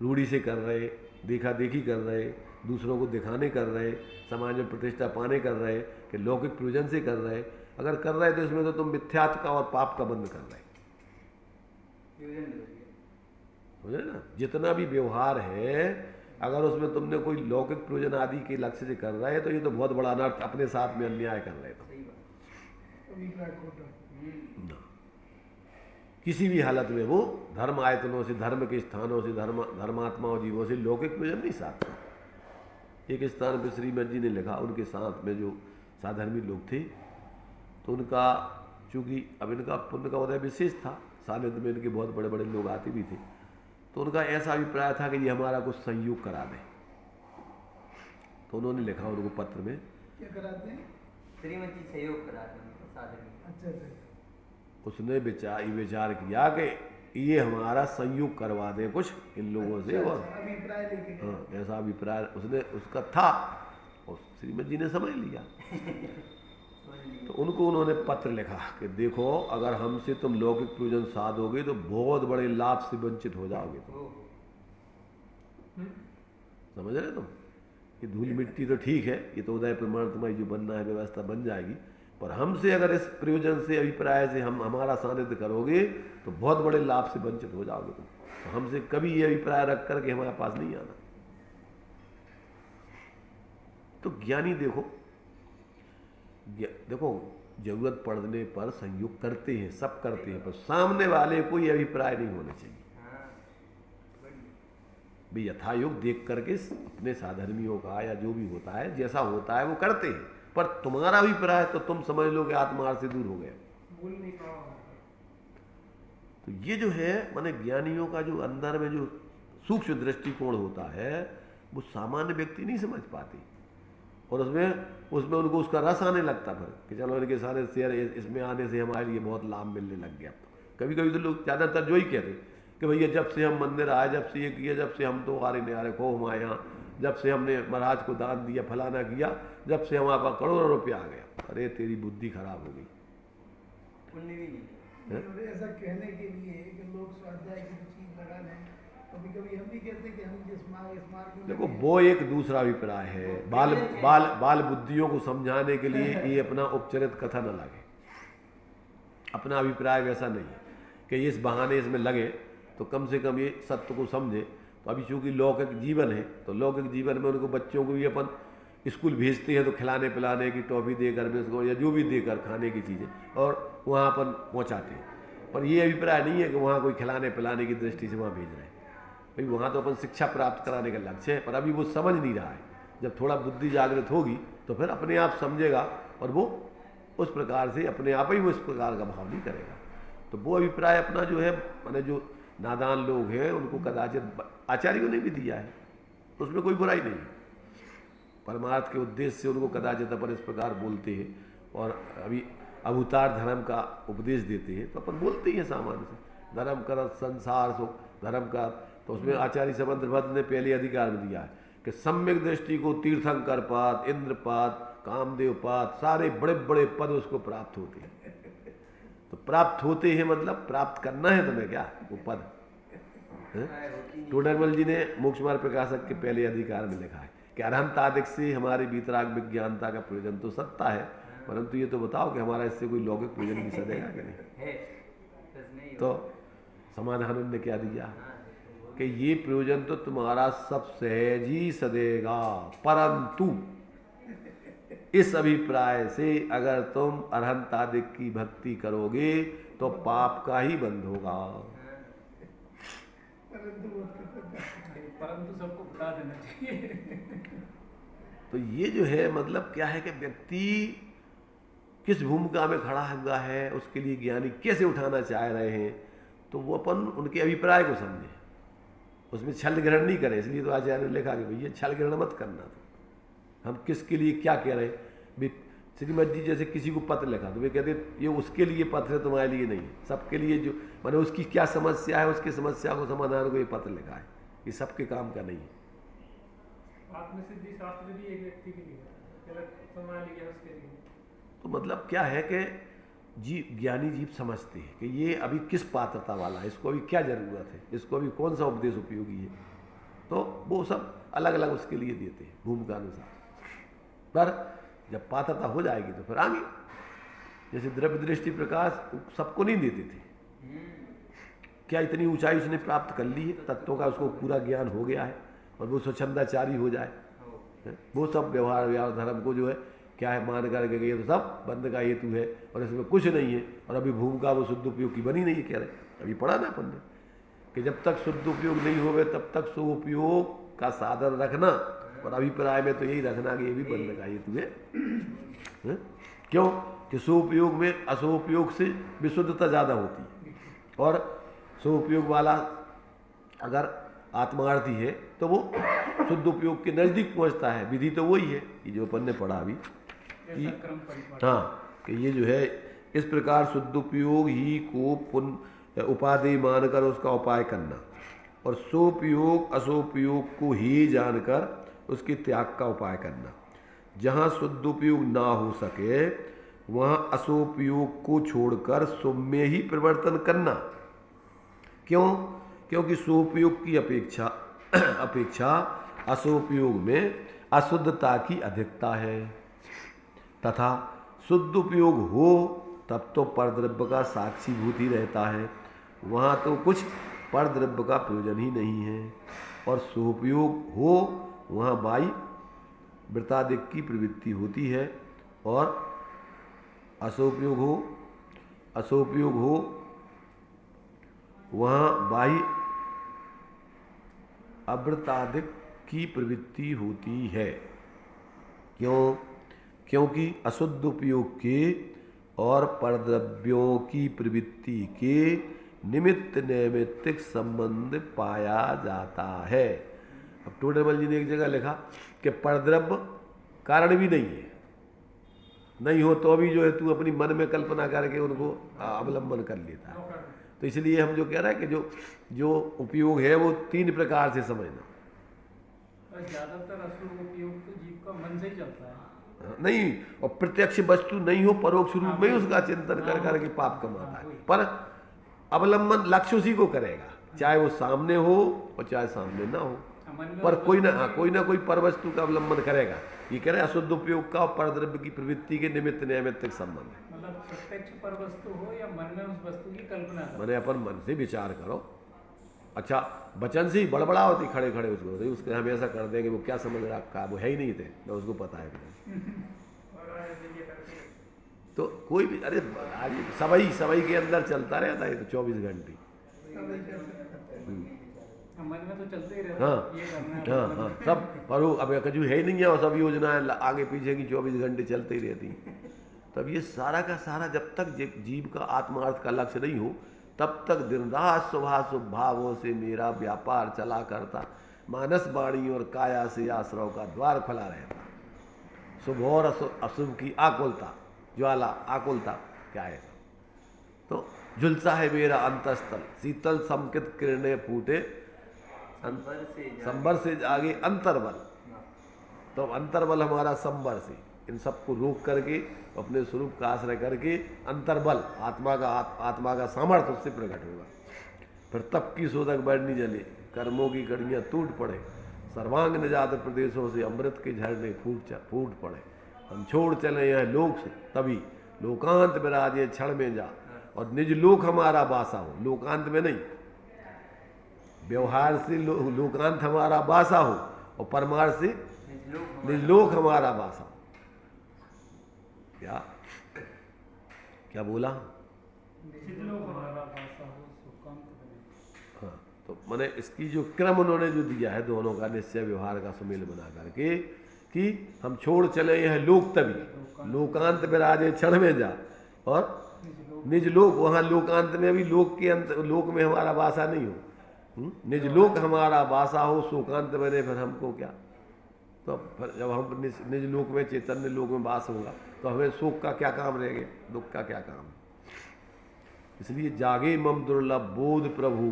रूढ़ी से कर रहे, देखा देखी कर रहे, दूसरों को दिखाने कर रहे, समाज में प्रतिष्ठा पाने कर रहे, कि लौकिक प्रयोजन से कर रहे। अगर कर रहे तो इसमें तो तुम मिथ्यात्व का और पाप का बंद कर रहे, समझे ना। जितना भी व्यवहार है अगर उसमें तुमने कोई लौकिक प्रयोजन आदि के लक्ष्य से कर रहे हैं तो ये तो बहुत बड़ा अनर्थ, अपने साथ में अन्याय कर रहे हो। किसी भी हालत में वो धर्म आयतनों से, धर्म के स्थानों से, धर्मात्माओं जीवों से लौकिक प्रयोजन नहीं साधते। एक स्थान पर श्रीमद जी ने लिखा, उनके साथ में जो साधर्मी लोग थे तो उनका चूँकि अब इनका पुण्य का उदय विशेष था, सानिध्य में इनके बहुत बड़े बड़े लोग आते भी थे, तो उनका ऐसा अभिप्राय था कि ये हमारा कुछ संयोग करा दें। तो उन्होंने लिखा उनको पत्र में, क्या कराते हैं? श्रीमद जी सहयोग कराते हैं साधर्मी। अच्छा। उसने विचार किया कि ये हमारा संयोग करवा दे कुछ इन लोगों से, और अभिप्राय लेके हाँ ऐसा अभिप्राय उसने उसका था और श्रीमद जी ने समझ लिया। तो उनको उन्होंने पत्र लिखा कि देखो अगर हमसे तुम लौकिक प्रयोजन साधोगे तो बहुत बड़े लाभ से वंचित हो जाओगे तुम। समझ रहे तुम? ये धूल मिट्टी तो ठीक है, ये तो उदय प्रमाण तुम्हारी जो बनना है व्यवस्था बन जाएगी, पर हमसे अगर इस प्रयोजन से अभिप्राय से हम हमारा सानिध्य करोगे तो बहुत बड़े लाभ से वंचित हो जाओगे तुम। तो हमसे कभी ये अभिप्राय रख कर के हमारे पास नहीं आना। तो ज्ञानी देखो जरूरत पड़ने पर संयोग करते हैं, सब करते हैं, पर सामने वाले को ये अभिप्राय नहीं होना चाहिए भाई। यथायोग देख करके अपने साधर्मियों का या जो भी होता है जैसा होता है वो करते हैं, पर तुम्हारा अभिप्राय तो तुम समझ लो कि आत्मार्थ से दूर हो गए। तो ये जो है माने ज्ञानियों का जो अंदर में जो सूक्ष्म दृष्टिकोण होता है वो सामान्य व्यक्ति नहीं समझ पाते, और उसमें उनको उसका रस आने लगता फिर कि चलो इनके सारे शेयर इसमें आने से हमारे लिए बहुत लाभ मिलने लग गया। कभी कभी तो लोग ज़्यादातर जो ही कहते कि भैया जब से हम मंदिर आए, जब से ये किया, जब से हम तो आ रहे खो हमारे यहाँ, जब से हमने महाराज को दान दिया, फलाना किया, जब से हमारे पास करोड़ों रुपया आ गया। अरे तेरी बुद्धि खराब हो गई। ऐसा कहने के लिए कि लोग स्वाध्याय की चीज लगा लें, कभी कभी हम भी कहते हैं कि हम जिस मार्ग में देखो वो एक दूसरा अभिप्राय है। बाल बुद्धियों को समझाने के लिए ये अपना उपचरित कथन अलग है, अपना अभिप्राय वैसा नहीं है कि इस बहाने इसमें लगे तो कम से कम ये सत्य को समझे। तो अभी चूंकि लौकिक जीवन है तो लौकिक जीवन में उनको बच्चों को भी अपन स्कूल भेजते हैं तो खिलाने पिलाने की टॉफी देकर बिस्कुट या जो भी देकर खाने की चीज़ें और वहाँ अपन पहुँचाते हैं, पर ये अभिप्राय नहीं है कि वहाँ कोई खिलाने पिलाने की दृष्टि से वहाँ भेज रहे हैं। भाई वहाँ तो अपन शिक्षा प्राप्त कराने का लक्ष्य है, पर अभी वो समझ नहीं रहा है। जब थोड़ा बुद्धि जागृत होगी तो फिर अपने आप समझेगा और वो उस प्रकार से अपने आप ही वो इस प्रकार का भाव नहीं करेगा। तो वो अभिप्राय अपना जो है मैंने जो नादान लोग हैं उनको कदाचित आचार्यों ने भी दिया है, तो उसमें कोई बुराई नहीं है। परमार्थ के उद्देश्य से उनको कदाचित अपन इस प्रकार बोलते हैं और अभी अवतार धर्म का उपदेश देते हैं तो अपन बोलते ही हैं सामान्य से, धर्म कर संसार सो धर्म का। तो उसमें आचार्य समंद्रभद्र ने पहले अधिकार में दिया है कि सम्यक दृष्टि को तीर्थंकर पाद, इंद्रपाद, कामदेवपाद सारे बड़े बड़े पद उसको प्राप्त होते हैं। तो प्राप्त होते हैं मतलब प्राप्त करना है तुम्हें क्या वो पद। टोडरमल जी ने मोक्ष मार्ग प्रकाशक के पहले अधिकार में लिखा है कि अरहंतादिक से हमारी वीतराग विज्ञानता का प्रयोजन तो सत्ता है, परंतु ये तो बताओ कि हमारा इससे कोई लौकिक प्रयोजन भी सदेगा कि नहीं। तो समाधान उन्होंने क्या दिया कि ये प्रयोजन तो तुम्हारा सब सहज ही सदेगा, परंतु इस अभिप्राय से अगर तुम अरहंतादिक की भक्ति करोगे तो पाप का ही बंध होगा। परंतु सबको बता देना चाहिए। तो ये जो है मतलब क्या है कि व्यक्ति किस भूमिका में खड़ा हुआ है, उसके लिए ज्ञानी कैसे उठाना चाह रहे हैं, तो वो अपन उनके अभिप्राय को समझे, उसमें छल ग्रहण नहीं करें। इसलिए तो आचार्य ने लिखा कि भैया छल ग्रहण मत करना, तो हम किसके लिए क्या कह रहे हैं। श्रीमद जी जैसे किसी को पत्र लिखा तो वे कहते ये उसके लिए पत्र है, तुम्हारे लिए नहीं है, सबके लिए, जो मैंने उसकी क्या समस्या है, उसकी समस्या को समाधान को ये पत्र लिखा है, ये सबके काम का नहीं है। आत्मसिद्धि शास्त्र भी एक व्यक्ति के लिए उसके लिए। तो मतलब क्या है कि ज्ञानी जीव समझते हैं कि ये अभी किस पात्रता वाला है, इसको अभी क्या जरूरत है, इसको अभी कौन सा उपदेश उपयोगी है, तो वो सब अलग अलग उसके लिए देते हैं भूमिका अनुसार। पर जब पात्रता हो जाएगी तो फिर आगे, जैसे द्रव्य दृष्टि प्रकाश सबको नहीं देते थे, क्या इतनी ऊंचाई उसने प्राप्त कर ली है, तत्वों का उसको पूरा ज्ञान हो गया है और वो स्वच्छंदाचारी हो जाए, वो सब व्यवहार धर्म को जो है क्या है मान करके ये तो सब बंद का हेतु है और इसमें कुछ नहीं है, और अभी भूमिका वो शुद्ध उपयोग की बनी नहीं है। कह रहे अभी पढ़ा ना अपन ने कि जब तक शुद्ध उपयोग नहीं होवे तब तक सुपयोग का साधन रखना, और अभिप्राय में तो यही रखना कि ये भी बंद का हेतु है। क्यों कि सुपयोग में असुपयोग से विशुद्धता ज़्यादा होती है, और सुपयोग वाला अगर आत्मार्थी है तो वो शुद्ध उपयोग के नज़दीक पहुंचता है। विधि तो वही है कि जो अपन ने पढ़ा अभी कि हाँ कि ये जो है इस प्रकार शुद्ध उपयोग ही को पुण्य उपादेय मानकर उसका उपाय करना, और सोपयोग असोपयोग को ही जानकर उसके त्याग का उपाय करना। जहाँ शुद्ध उपयोग ना हो सके वहाँ असोपयोग को छोड़कर शुभ में ही परिवर्तन करना। क्यों? क्योंकि सोपयोग की अपेक्षा असोपयोग में अशुद्धता की अधिकता है, तथा शुद्ध उपयोग हो तब तो परद्रव्य का साक्षीभूत ही रहता है, वहाँ तो कुछ परद्रव्य का प्रयोजन ही नहीं है। और सोपयोग हो वहाँ बाई वृत्तादिक की प्रवृत्ति होती है, और असोपयोग हो वहाँ बाह्य अवृत्तादिक की प्रवृत्ति होती है। क्यों? क्योंकि अशुद्ध उपयोग के और परद्रव्यों की प्रवृत्ति के निमित्त नैमित्तिक संबंध पाया जाता है। अब टोडेमल जी ने एक जगह लिखा कि परद्रव्य कारण भी नहीं है, नहीं हो तो भी जो है तू अपनी मन में कल्पना करके उनको अवलंबन कर लेता है। तो इसलिए हम जो कह रहे हैं कि जो उपयोग है वो 3 प्रकार से समझना। ज्यादातर अशुभ उपयोग तो जीव का मन से ही चलता है, नहीं, और प्रत्यक्ष वस्तु नहीं हो परोक्ष रूप में ही उसका चिंतन कर करके पाप कमाता है, पर अवलंबन लक्ष्य उसी को करेगा, चाहे वो सामने हो और चाहे सामने ना हो, पर कोई ना कोई पर वस्तु का अवलंबन करेगा। ये कह रहे अशुद्ध उपयोग का और परद्रव्य की प्रवृत्ति के निमित्त नैमित्तिक संबंध है। मतलब प्रत्यक्ष पर वस्तु हो या मन में उस वस्तु की कल्पना करो, मैंने अपन मन से विचार करो। अच्छा बचन से ही बड़बड़ा होती खड़े खड़े उसको हम ऐसा कर देंगे, वो क्या समझ रहा, वो है ही नहीं थे ना उसको पता है। तो कोई भी अरे सवई के अंदर चलता रहता है तो 24 घंटे मन में तो चलते ही रहता है। हाँ सब, पर वो अब कजू है ही नहीं है, और सब योजनाएं आगे पीछे की 24 घंटे चलते ही रहती। तब ये सारा का सारा जब तक जीव का आत्मार्थ का लक्ष्य नहीं हो तब तक दिन रात शुभाशुभ भावों से मेरा व्यापार चला करता, मानस वाणी और काया से आश्रव का द्वार खुला रहता। शुभ और अशुभ की आकुलता ज्वाला आकुलता क्या है, तो झुलसा है मेरा अंतस्थल, शीतल समकित किरणें फूटे संबर से आगे अंतर्बल। तो अंतर्बल हमारा संबर से, इन सबको रोक करके अपने स्वरूप का आश्रय करके अंतर्बल आत्मा का सामर्थ्य उससे प्रकट होगा। फिर तप की शोधक बढ़नी जले, कर्मों की कड़ियाँ टूट पड़े, सर्वांग निजात प्रदेशों से अमृत के झरने फूट पड़े। हम छोड़ चले यह लोक से तभी लोकांत विराजे क्षण में जा, और निज लोक हमारा बासा हो, लोकांत में नहीं, व्यवहार से लोकांत हमारा बासा हो और परमार्थ से निज लोक हमारा बासा हो। क्या बोला? निज लोक हमारा बासा हो, सुखांत बने। हाँ, तो मैंने इसकी जो क्रम उन्होंने जो दिया है दोनों का निश्चय व्यवहार का सुमेल बना करके कि हम छोड़ चले यह लोक तभी लोकांत विराजे क्षण में जा, और निज लोक, वहाँ लोकांत में भी लोक के अंत, लोक में हमारा वासा नहीं हो, निज लोक हमारा वासा हो, शोकांत बने फिर हमको क्या। तो फिर जब हम निज लोक में चैतन्य लोक में वास होगा तो हमें शोक का क्या काम रहेगा, दुख का क्या काम। इसलिए जागे मम दुर्लभ बोध प्रभु,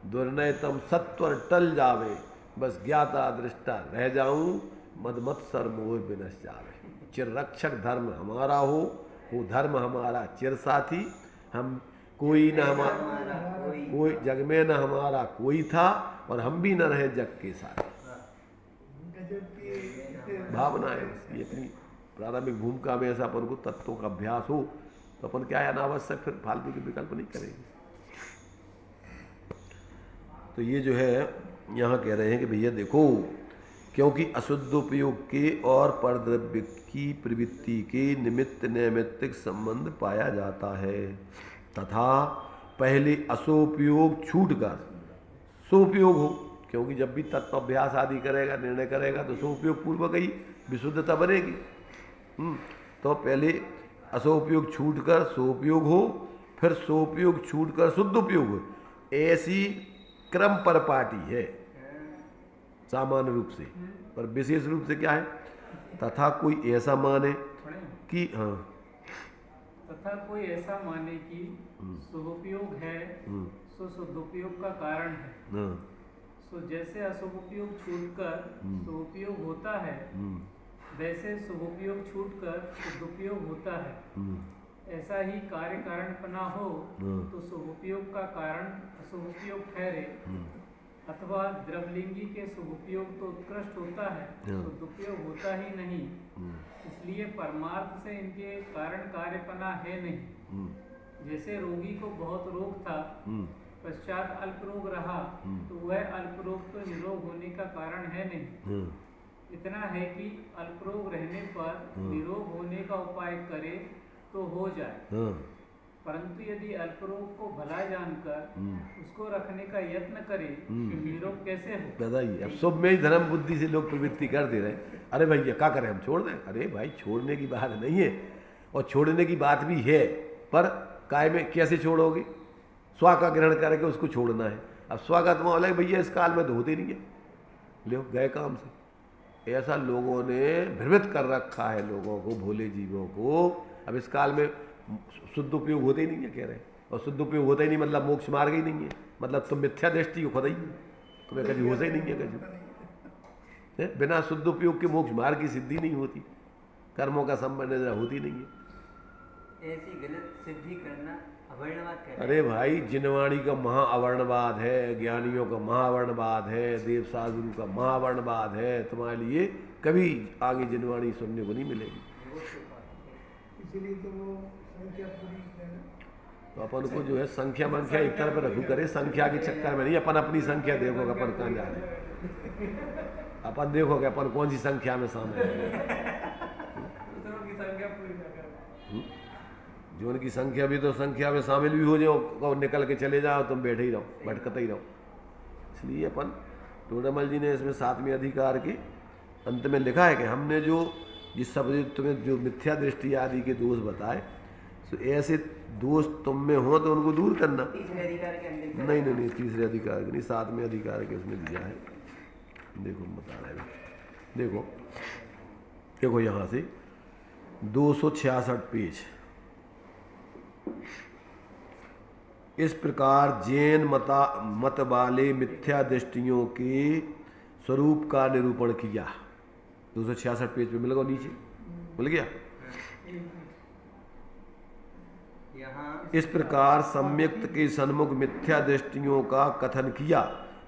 दुर्नय तम सत्वर टल जावे, बस ज्ञाता दृष्टा रह जाऊं, मदमत्सर मोह विनश जावे। चिररक्षक धर्म हमारा हो धर्म हमारा चिर साथी, हम कोई न हमारा कोई जग में न हमारा कोई था, और हम भी न रहे जग के साथ। भावना है ये अपनी प्रारंभिक भूमिका में, ऐसा अपन को तत्वों का अभ्यास हो तो अपन क्या है अनावश्यक फिर फालतू के विकल्प नहीं करेंगे। तो ये जो है यहाँ कह रहे हैं कि भैया देखो, क्योंकि अशुद्ध उपयोग के और परद्रव्य की प्रवृत्ति के निमित्त नैमित्तिक संबंध पाया जाता है, तथा पहले असोपयोग छूटकर सोपयोग हो, क्योंकि जब भी तत्व अभ्यास आदि करेगा, निर्णय करेगा तो सोपयोग पूर्वक ही विशुद्धता बनेगी। तो पहले असोपयोग छूटकर सोपयोग हो, फिर सोपयोग छूटकर शुद्ध उपयोग हो, ऐसी क्रम परपाटी है सामान्य रूप से। पर विशेष रूप से क्या है, तथा कोई ऐसा माने कि तथा कोई ऐसा माने कि शुभोपयोग है सो शुद्धोपयोग का कारण है। सो जैसे अशुभोपयोग छूटकर शुभोपयोग होता है, वैसे शुभोपयोग छूटकर शुद्धोपयोग होता है। ऐसा ही कार्य कारणपना हो तो शुभोपयोग का कारण अशुभोपयोग ठहरे, अथवा द्रवलिंगी के शुभोपयोग तो उत्कृष्ट होता है, शुद्धोपयोग होता ही नहीं। इसलिए परमार्थ से इनके कारण कार्यपना है नहीं। जैसे रोगी को बहुत रोग था, पश्चात अल्प रोग रहा, तो वह अल्प रोग तो निरोग होने का कारण है नहीं। इतना है कि अल्प रोग रहने पर निरोग होने का उपाय करे तो हो जाए, परंतु यदि अल्प रोग को भला जानकर उसको रखने का यत्न करे तो निरोग कैसे हो। पैदा ही अब सब में ही धर्म बुद्धि से लोग प्रवृत्ति कर दे रहे हैं, अरे भैया क्या करें हम छोड़ दें। अरे भाई छोड़ने की बात नहीं है, और छोड़ने की बात भी है, पर काय में कैसे छोड़ोगे, स्वा का ग्रहण करके उसको छोड़ना है। अब स्वा का तुम अलग भैया इस काल में तो होते नहीं है, लो गए काम से। ऐसा लोगों ने भ्रमित कर रखा है लोगों को, भोले जीवों को। अब इस काल में शुद्ध उपयोग होते ही नहीं है कह रहे हैं, और शुद्ध उपयोग होता ही नहीं मतलब मोक्ष मार्ग ही नहीं है, मतलब तुम मिथ्या दृष्टि को खुद ही तुम्हें कभी होता ही नहीं है कभी। बिना शुद्ध उपयोग के मोक्ष मार्ग की सिद्धि नहीं होती, कर्मों का संबंध होती नहीं है। ऐसी गलत सिद्धि करना अवर्णवाद। अरे भाई जिनवाणी का महाअवर्णवाद है, ज्ञानियों का महाअवर्णवाद है, देव साधु का महाअवर्णवाद है। तुम्हारे लिए कभी आगे जिनवाणी सुनने को नहीं मिलेगी। इसीलिए तो वो संख्या पूरी है ना। तो अपन को जो है संख्या मंख्या एक तरफ रखू करे, संख्या के चक्कर में नहीं। अपन अपनी संख्या देखो कि अपन कहाँ जा रहे हैं, अपन देखो कि अपन कौन सी संख्या में शामिल है। जो उनकी संख्या भी तो संख्या में शामिल भी हो जाओ और निकल के चले जाओ, तुम बैठे ही रहो, भटकते ही रहो। इसलिए अपन टोडामल जी ने इसमें 7वें अधिकार के अंत में लिखा है कि हमने जो जिस सब तुम्हें जो मिथ्या दृष्टि आदि के दोष बताए, तो ऐसे दोष तुम में हो तो उनको दूर करना। नहीं नहीं नहीं, तीसरे अधिकार के नहीं, 7वें अधिकार के उसमें दिया है। देखो बता रहे हैं, देखो देखो यहाँ से 266 पेज। इस प्रकार जैन मत वाले मिथ्या दृष्टियों के स्वरूप का निरूपण किया। 266 पेज पे मिल गया, नीचे मिल गया। इस प्रकार सम्यक्त के सन्मुख मिथ्या दृष्टियों का कथन किया,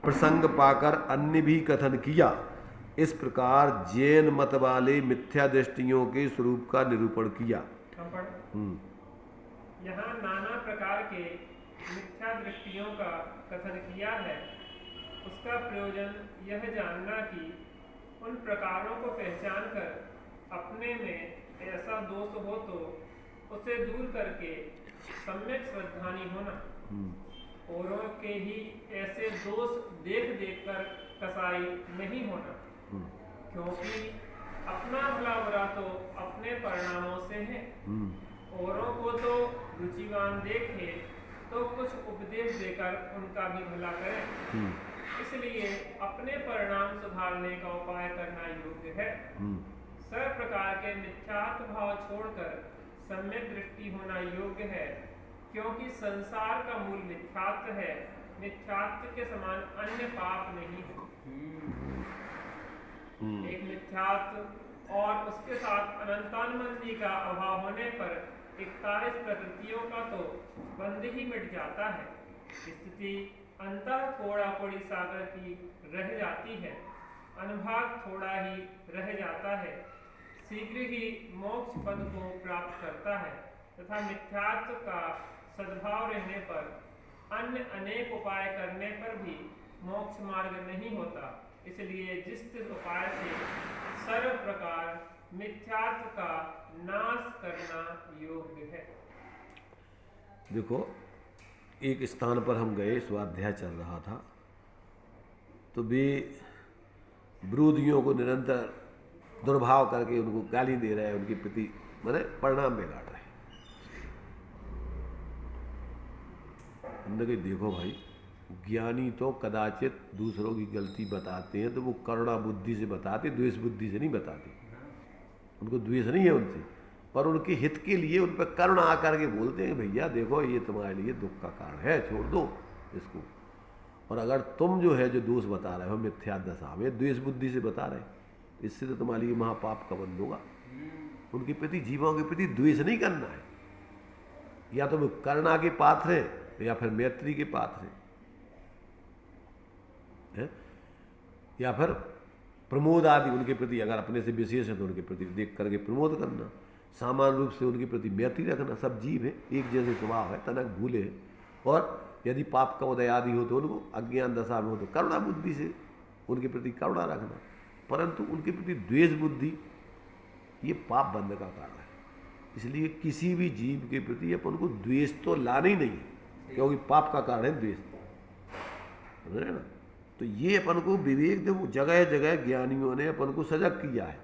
प्रसंग पाकर अन्य भी कथन किया। इस प्रकार जैन मत वाले मिथ्या दृष्टियों के स्वरूप का निरूपण किया। यहाँ नाना प्रकार के मिथ्या दृष्टियों का कथन किया है। उसका प्रयोजन यह जानना कि उन प्रकारों को पहचान कर अपने में ऐसा दोष हो तो उसे दूर करके सम्यक श्रद्धानी होना, औरों के ही ऐसे दोष देख देख कर कसाई नहीं होना, क्योंकि अपना भला बुरा तो अपने परिणामों से है। औरों को तो रुचिवान देखे तो कुछ उपदेश देकर उनका भी भला करें। इसलिए अपने परिणाम सुधारने का उपाय करना योग्य है। सब प्रकार के मिथ्यात्व भाव छोड़कर सम्यक दृष्टि होना योग्य है, क्योंकि संसार का मूल मिथ्यात्व है। मिथ्यात्व के समान अन्य पाप नहीं है। एक मिथ्यात्व और उसके साथ अनंतानुबंधी का अभाव होने पर 41 प्रकृतियों का तो बंध ही मिट जाता है। स्थिति अंतः थोड़ा कोड़ी सागर की रह जाती है, अनुभाग थोड़ा ही रह जाता है, शीघ्र ही मोक्ष पद को प्राप्त करता है। तथा मिथ्यात्व का सद्भाव रहने पर अन्य अनेक उपाय करने पर भी मोक्ष मार्ग नहीं होता। इसलिए जिस उपाय से सर्व प्रकार मिथ्यात्व का नाश करना योग्य है। देखो, एक स्थान पर हम गए, स्वाध्याय चल रहा था, तो वे विरोधियों को निरंतर दुर्भाव करके उनको गाली दे रहे हैं, उनके प्रति माने परिणाम बिगाड़ रहे हैं। हमने कहा देखो भाई, ज्ञानी तो कदाचित दूसरों की गलती बताते हैं तो वो करुणा बुद्धि से बताते, द्वेष बुद्धि से नहीं बताते। उनको द्वेष नहीं है उनसे, पर उनके हित के लिए उन पर करुणा आकर के बोलते हैं भैया देखो ये तुम्हारे लिए दुख का कारण है, छोड़ दो इसको। और अगर तुम जो है जो दोष बता रहे हो मिथ्या दशा में द्वेष बुद्धि से बता रहे, इससे तो तुम्हारे लिए महापाप का बंध होगा। उनके प्रति, जीवों के प्रति द्वेष नहीं करना है। या तो वो करुणा के पात्र हैं या फिर मैत्री के पात्र हैं, या फिर प्रमोद आदि उनके प्रति, अगर अपने से विशेष है तो उनके प्रति देख करके प्रमोद करना, सामान्य रूप से उनके प्रति मैत्री रखना। सब जीव है, एक जैसे स्वभाव है, तनक भूले हैं। और यदि पाप का उदय आदि हो तो उनको अज्ञान दशा में हो तो करुणा बुद्धि से उनके प्रति करुणा रखना। परंतु उनके प्रति द्वेष बुद्धि ये पाप बंध का कारण है। इसलिए किसी भी जीव के प्रति अपन को द्वेष तो लाना ही नहीं है, क्योंकि पाप का कारण है द्वेष, समझ रहे ना। तो ये अपन को विवेक देखो, जगह जगह ज्ञानियों ने अपन को सजग किया है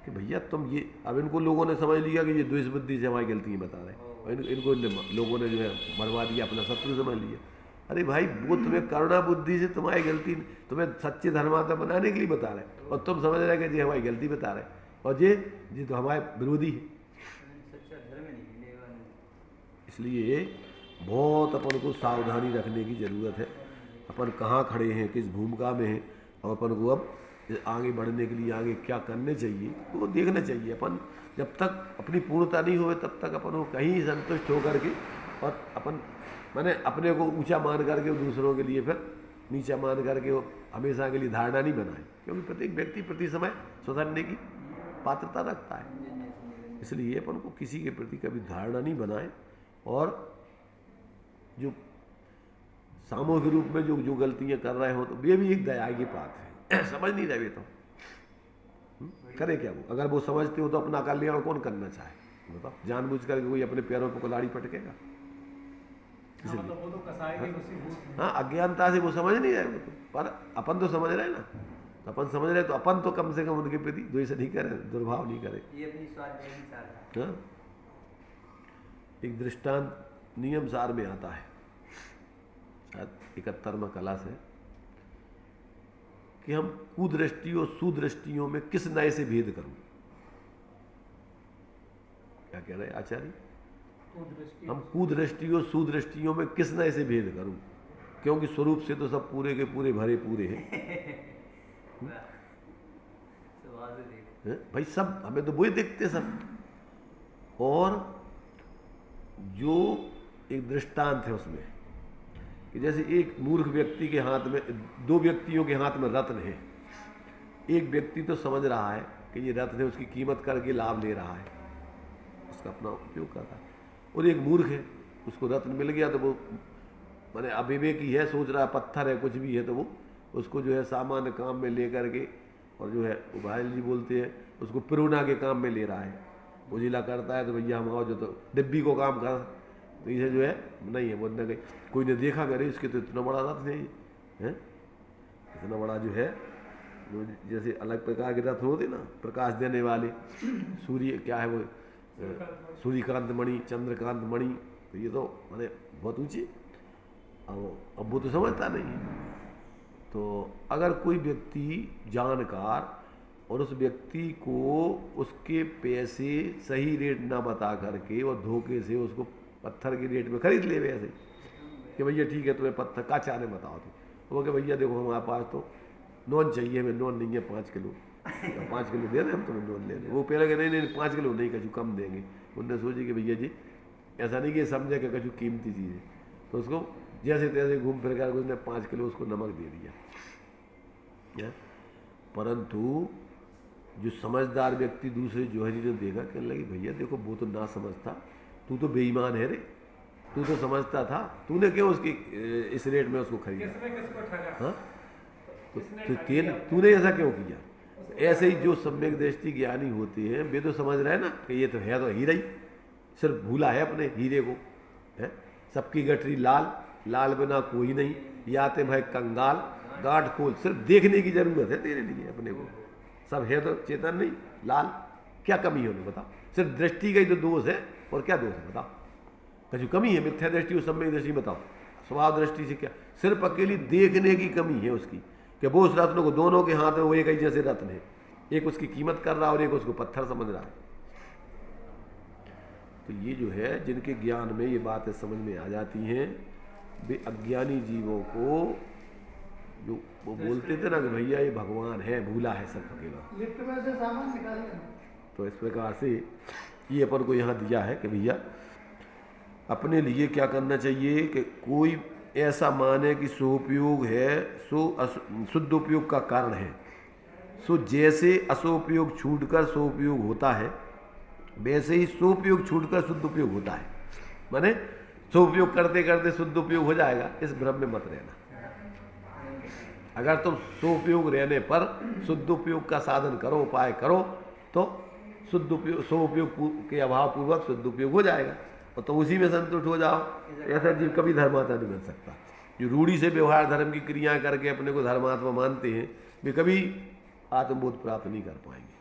कि भैया तुम ये, अब इनको लोगों ने समझ लिया कि ये द्वेष बुद्धि से हमारी गलती बता रहे हैं, और इनको लोगों ने जो है मरवा दिया, अपना शत्रु समझ लिया। अरे भाई वो तुम्हें करुणा बुद्धि से तुम्हारी गलती, तुम्हें सच्चे धर्मात्मा बनाने के लिए बता रहे, और तुम समझ रहे कि जी हमारी गलती बता रहे, और ये तो हमारे विरोधी है। इसलिए बहुत अपन को सावधानी रखने की ज़रूरत है। अपन कहाँ खड़े हैं, किस भूमिका में हैं, और अपन को अब आगे बढ़ने के लिए आगे क्या करने चाहिए तो वो देखना चाहिए। अपन जब तक अपनी पूर्णता नहीं होवे तब तक अपन को कहीं संतुष्ट होकर के, और अपन मैंने अपने को ऊंचा मान करके दूसरों के लिए फिर नीचा मान करके वो हमेशा के लिए धारणा नहीं बनाए, क्योंकि प्रत्येक व्यक्ति प्रति समय सुधरने की पात्रता रखता है। इसलिए अपन को किसी के प्रति कभी धारणा नहीं बनाए, और जो सामूहिक रूप में जो गलतियां कर रहे हो तो वे भी एक दया की बात है। समझ नहीं रहे तो करे क्या वो? अगर वो समझते हो तो अपना कल्याण कौन करना चाहे, बताओ? जानबूझ करके कोई अपने पैरों पर कुल्हाड़ी पटकेगा? हाँ, अज्ञानता से वो समझ नहीं रहे वो तो, पर अपन तो समझ रहे ना। तो अपन समझ रहे तो अपन तो कम से कम उनके प्रति द्वेष नहीं करे, दुर्भाव नहीं करे। ये अपनी स्वाध्याय हाँ, एक दृष्टांत नियम सार में आता है, 71वां कला से, कि हम कुदृष्टि और सुदृष्टियों में किस नए से भेद करूं। क्या कह रहे हैं आचार्य? हम कुदृष्टि और सुदृष्टियों में किस नए से भेद करूं, क्योंकि स्वरूप से तो सब पूरे के पूरे भरे पूरे हैं। भाई सब हमें तो वही दिखते सब। और जो एक दृष्टांत है उसमें कि जैसे एक मूर्ख व्यक्ति के हाथ में, दो व्यक्तियों के हाथ में रत्न है। एक व्यक्ति तो समझ रहा है कि ये रत्न है, उसकी कीमत करके लाभ ले रहा है, उसका अपना उपयोग कर रहा है। और एक मूर्ख है, उसको रत्न मिल गया तो वो माने अविवेकी है, सोच रहा है पत्थर है, कुछ भी है, तो वो उसको जो है सामान्य काम में ले करके, और जो है भाई जी बोलते हैं उसको पिरोना के काम में ले रहा है। उजिला करता है तो भैया हम आओ, जो तो डिब्बी को काम कर, तो इसे जो है नहीं है, बोलने कहीं कोई ने देखा करे इसके तो इतना बड़ा रथ नहीं है, इतना बड़ा जो है वो जैसे अलग प्रकार के रथ होते ना प्रकाश देने वाले, सूर्य क्या है वो सूर्यकांत मणि, चंद्रकांत मणि, तो ये तो मैंने बहुत ऊंची, अब वो तो समझता नहीं है। तो अगर कोई व्यक्ति जानकार और उस व्यक्ति को उसके पैसे सही रेट ना बता करके और धोखे से उसको पत्थर के रेट में खरीद ले वैसे कि भैया ठीक है तुम्हें पत्थर का चाहने बताओ, तो वो कि भैया देखो हमारे पास तो नॉन चाहिए, हमें नॉन नहीं है 5 किलो, 5 किलो दे दें हम तुम्हें नॉन ले लें। वो पहले कि नहीं 5 किलो नहीं, कछु कम देंगे। उनने सोची कि भैया जी ऐसा नहीं कि समझे कि कछु कीमती चीज़ है, तो उसको जैसे तैसे घूम फिर कर उसने 5 किलो उसको नमक दे दिया। परंतु जो समझदार व्यक्ति दूसरे जोहरी ने देखा, कहने लगी भैया देखो वो तो ना समझता, तू तो बेईमान है रे, तू तो समझता था, तूने क्यों उसकी इस रेट में उसको खरीदा? हाँ तो तूने ऐसा क्यों किया? ऐसे ही जो सम्यक दृष्टि ज्ञानी होते हैं वे तो समझ रहे हैं ना कि ये तो है तो हीरा ही, सिर्फ भूला है अपने हीरे को, है सबकी गठरी लाल, लाल बिना कोई नहीं, याते भाई कंगाल, गांठ खोल, सिर्फ देखने की जरूरत है तेरे लिए अपने को, सब है तो चेतन नहीं लाल, क्या कमी है उन्हें बताओ? सिर्फ दृष्टि का ही तो दोष है, और क्या दोष है बताओ? कभी कमी है मिथ्या दृष्टि और सम्यक दृष्टि बताओ? स्वभाव दृष्टि से क्या, सिर्फ अकेली देखने की कमी है उसकी कि वो उस रत्न को दोनों के हाथ में वो एक ही जैसे रत्न है, एक उसकी कीमत कर रहा है और एक उसको पत्थर समझ रहा है। तो ये जो है जिनके ज्ञान में ये बातें समझ में आ जाती हैं, वे अज्ञानी जीवों को जो वो बोलते थे ना कि भैया ये भगवान है, भूला है सब अकेला, लिफ्ट में से सामान निकालिए। तो इस प्रकार से ये अपन को यहाँ दिया है कि भैया अपने लिए क्या करना चाहिए कि कोई ऐसा माने कि सोपयोग है सो शुद्ध उपयोग का कारण है, सो जैसे असोपयोग छूटकर सोपयोग होता है वैसे ही सोपयोग छूटकर शुद्ध उपयोग होता है। माने सोपयोग करते करते शुद्ध उपयोग हो जाएगा, इस भ्रम में मत रहना। अगर तुम सोपयोग रहने पर शुद्ध उपयोग का साधन करो, उपाय करो, तो शुद्ध उपयोग सोपयोग के अभाव पूर्वक शुद्ध उपयोग हो जाएगा, और तो उसी में संतुष्ट हो जाओ। ऐसा जीव कभी धर्मात्मा नहीं बन सकता। जो रूढ़ी से व्यवहार धर्म की क्रियाएं करके अपने को धर्मात्मा मानते हैं वे कभी आत्मबोध प्राप्त नहीं कर पाएंगे।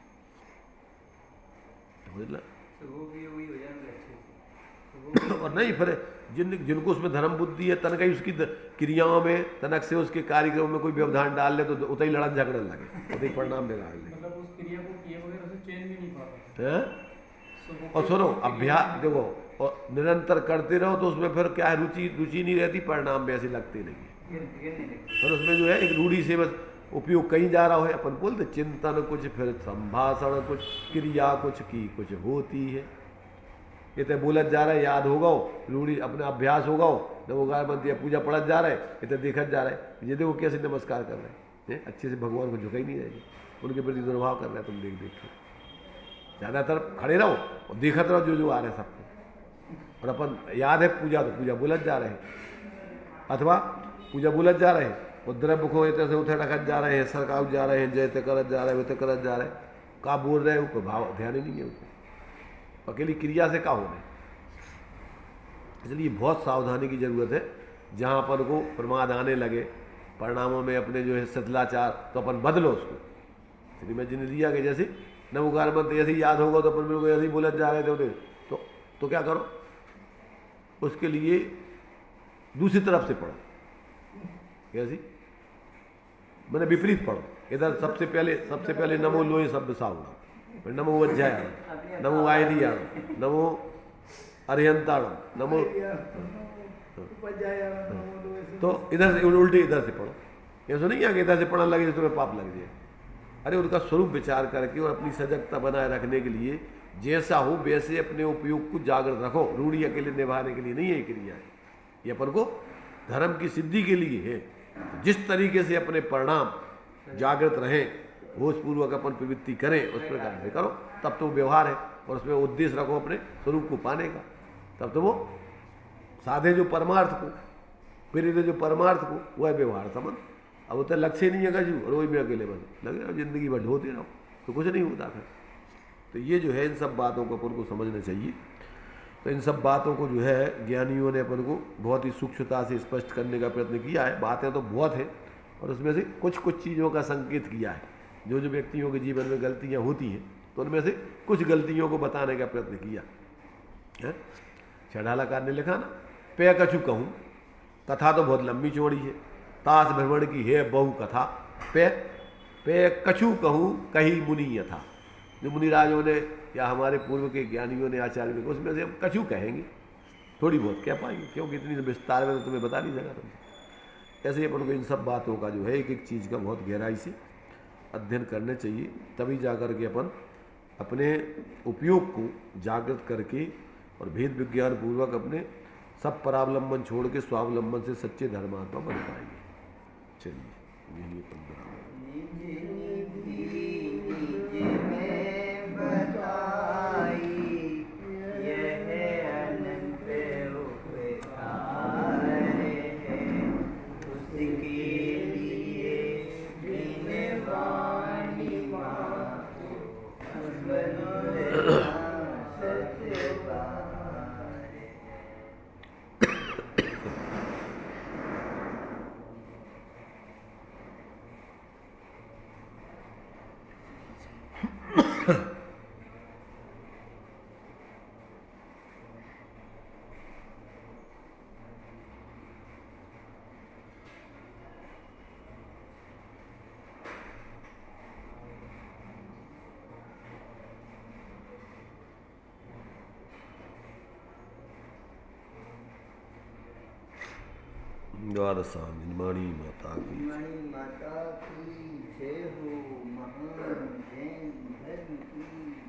और नहीं फिर जिनको उसमें धर्म बुद्धि है तनक ही उसकी क्रियाओं में तनक से उसके कार्यक्रम में कोई व्यवधान डाल ले तो उतना ही लड़न झगड़न लगे, उतना ही परिणाम बिगाड़ ले। मतलब उस क्रिया को किए बगैर उसे चैन भी नहीं पाता। और सुनो अभ्यास देखो और निरंतर करते रहो तो उसमें फिर क्या है रुचि नहीं रहती, परिणाम भी ऐसे लगते नहीं है। और उसमें जो है एक रूढ़ी से बस उपयोग कहीं जा रहा है, अपन बोलते चिंतन कुछ, फिर संभाषण कुछ, क्रिया कुछ की कुछ होती है। ये तो बोलत जा रहा है, याद होगा रूढ़ी अपने अभ्यास होगा, नमोकार मंत्र पूजा पढ़त जा रहा है, ये तो देखत जा रहा है, ये देखो कैसे नमस्कार कर रहे हैं, अच्छे से भगवान को झुका ही नहीं रहेगी, उनके प्रति दुर्भाव कर रहा है। तुम देख के ज़्यादातर खड़े रहो और देखत रहो जो आ रहे हैं सबको, और अपन याद है पूजा तो पूजा बोलत जा रहे हैं, अथवा पूजा बोलत जा रहे हैं और द्रव्य को ऐसे उठे रखत जा रहे हैं, सरकाउ जा रहे हैं, जैसे करत जा रहे हैं वैसे करत जा रहे हैं, का बोल रहे हैं ऊपर भाव ध्यान ही नहीं है उनको, अकेली क्रिया से का हो रहे। इसलिए बहुत सावधानी की जरूरत है। जहाँ अपन को प्रमाद आने लगे परिणामों में अपने जो है शिथिलाचार, तो अपन बदलो उसको। इसलिए मैं जिन्हें दिया कि जैसे नमोकार मंत्र ऐसे ही याद होगा तो अपन मेरे को ऐसे ही बोलत जा रहे थे तो क्या करो, उसके लिए दूसरी तरफ से पढ़ो। कैसी मैंने विपरीत पढ़ो, इधर सबसे पहले नमो लोहे शब्द साउंड, फिर नमो अध्याय, नमो आयदिया, नमो अरिहंताणम, नमो, तो इधर से उल्टे इधर से पढ़ो। ऐसा नहीं है कि इधर से पढ़ने लगे तो तुम्हें पाप लग जाए। अरे उनका स्वरूप विचार करके और अपनी सजगता बनाए रखने के लिए जैसा हो वैसे अपने उपयोग को जागृत रखो। रूढ़ी अकेले निभाने के लिए नहीं है क्रिया है, ये अपन को धर्म की सिद्धि के लिए है। जिस तरीके से अपने परिणाम जागृत रहें, होशपूर्वक अपन प्रवृत्ति करें, उस प्रकार से करो, तब तो व्यवहार है। और उसमें उद्देश्य रखो अपने स्वरूप को पाने का, तब तो वो साधे जो परमार्थ को, प्रेरित जो परमार्थ को, वह व्यवहार समझ। अब वो तो लक्ष्य नहीं है कजू, और वही में अकेले बन लगे जिंदगी भर ढोते रहो तो कुछ नहीं होता फिर। तो ये जो है इन सब बातों को अपन को समझना चाहिए। तो इन सब बातों को जो है ज्ञानियों ने अपन को बहुत ही सूक्ष्मता से स्पष्ट करने का प्रयत्न किया है। बातें तो बहुत हैं और उसमें से कुछ कुछ चीज़ों का संकेत किया है। जो जो व्यक्तियों के जीवन में गलतियाँ होती हैं तो उनमें से कुछ गलतियों को बताने का प्रयत्न किया है। छड़ालाकार ने लिखा ना, पे कछु कहूँ, कथा तो बहुत लंबी चौड़ी है। ताश भ्रमण की है बहु कथा, पे कछु कहूँ कही मुनि यथा। जो मुनिराजों ने या हमारे पूर्व के ज्ञानियों ने, आचार्य ने, उसमें से हम कछु कहेंगे, थोड़ी बहुत कह पाएंगे, क्योंकि इतनी विस्तार में तो तुम्हें बता नहीं सका तुम। ऐसे ही अपन को इन सब बातों का जो है एक एक चीज़ का बहुत गहराई से अध्ययन करने चाहिए, तभी जाकर के अपन अपने उपयोग को जागृत करके और भेद विज्ञान पूर्वक अपने सब परावलंबन छोड़ के स्वावलंबन से सच्चे धर्मात्मा बन पाएंगे। चलिए यही अपन द्वादशां निर्माणी माता की जय हो। महान जैन धर्म की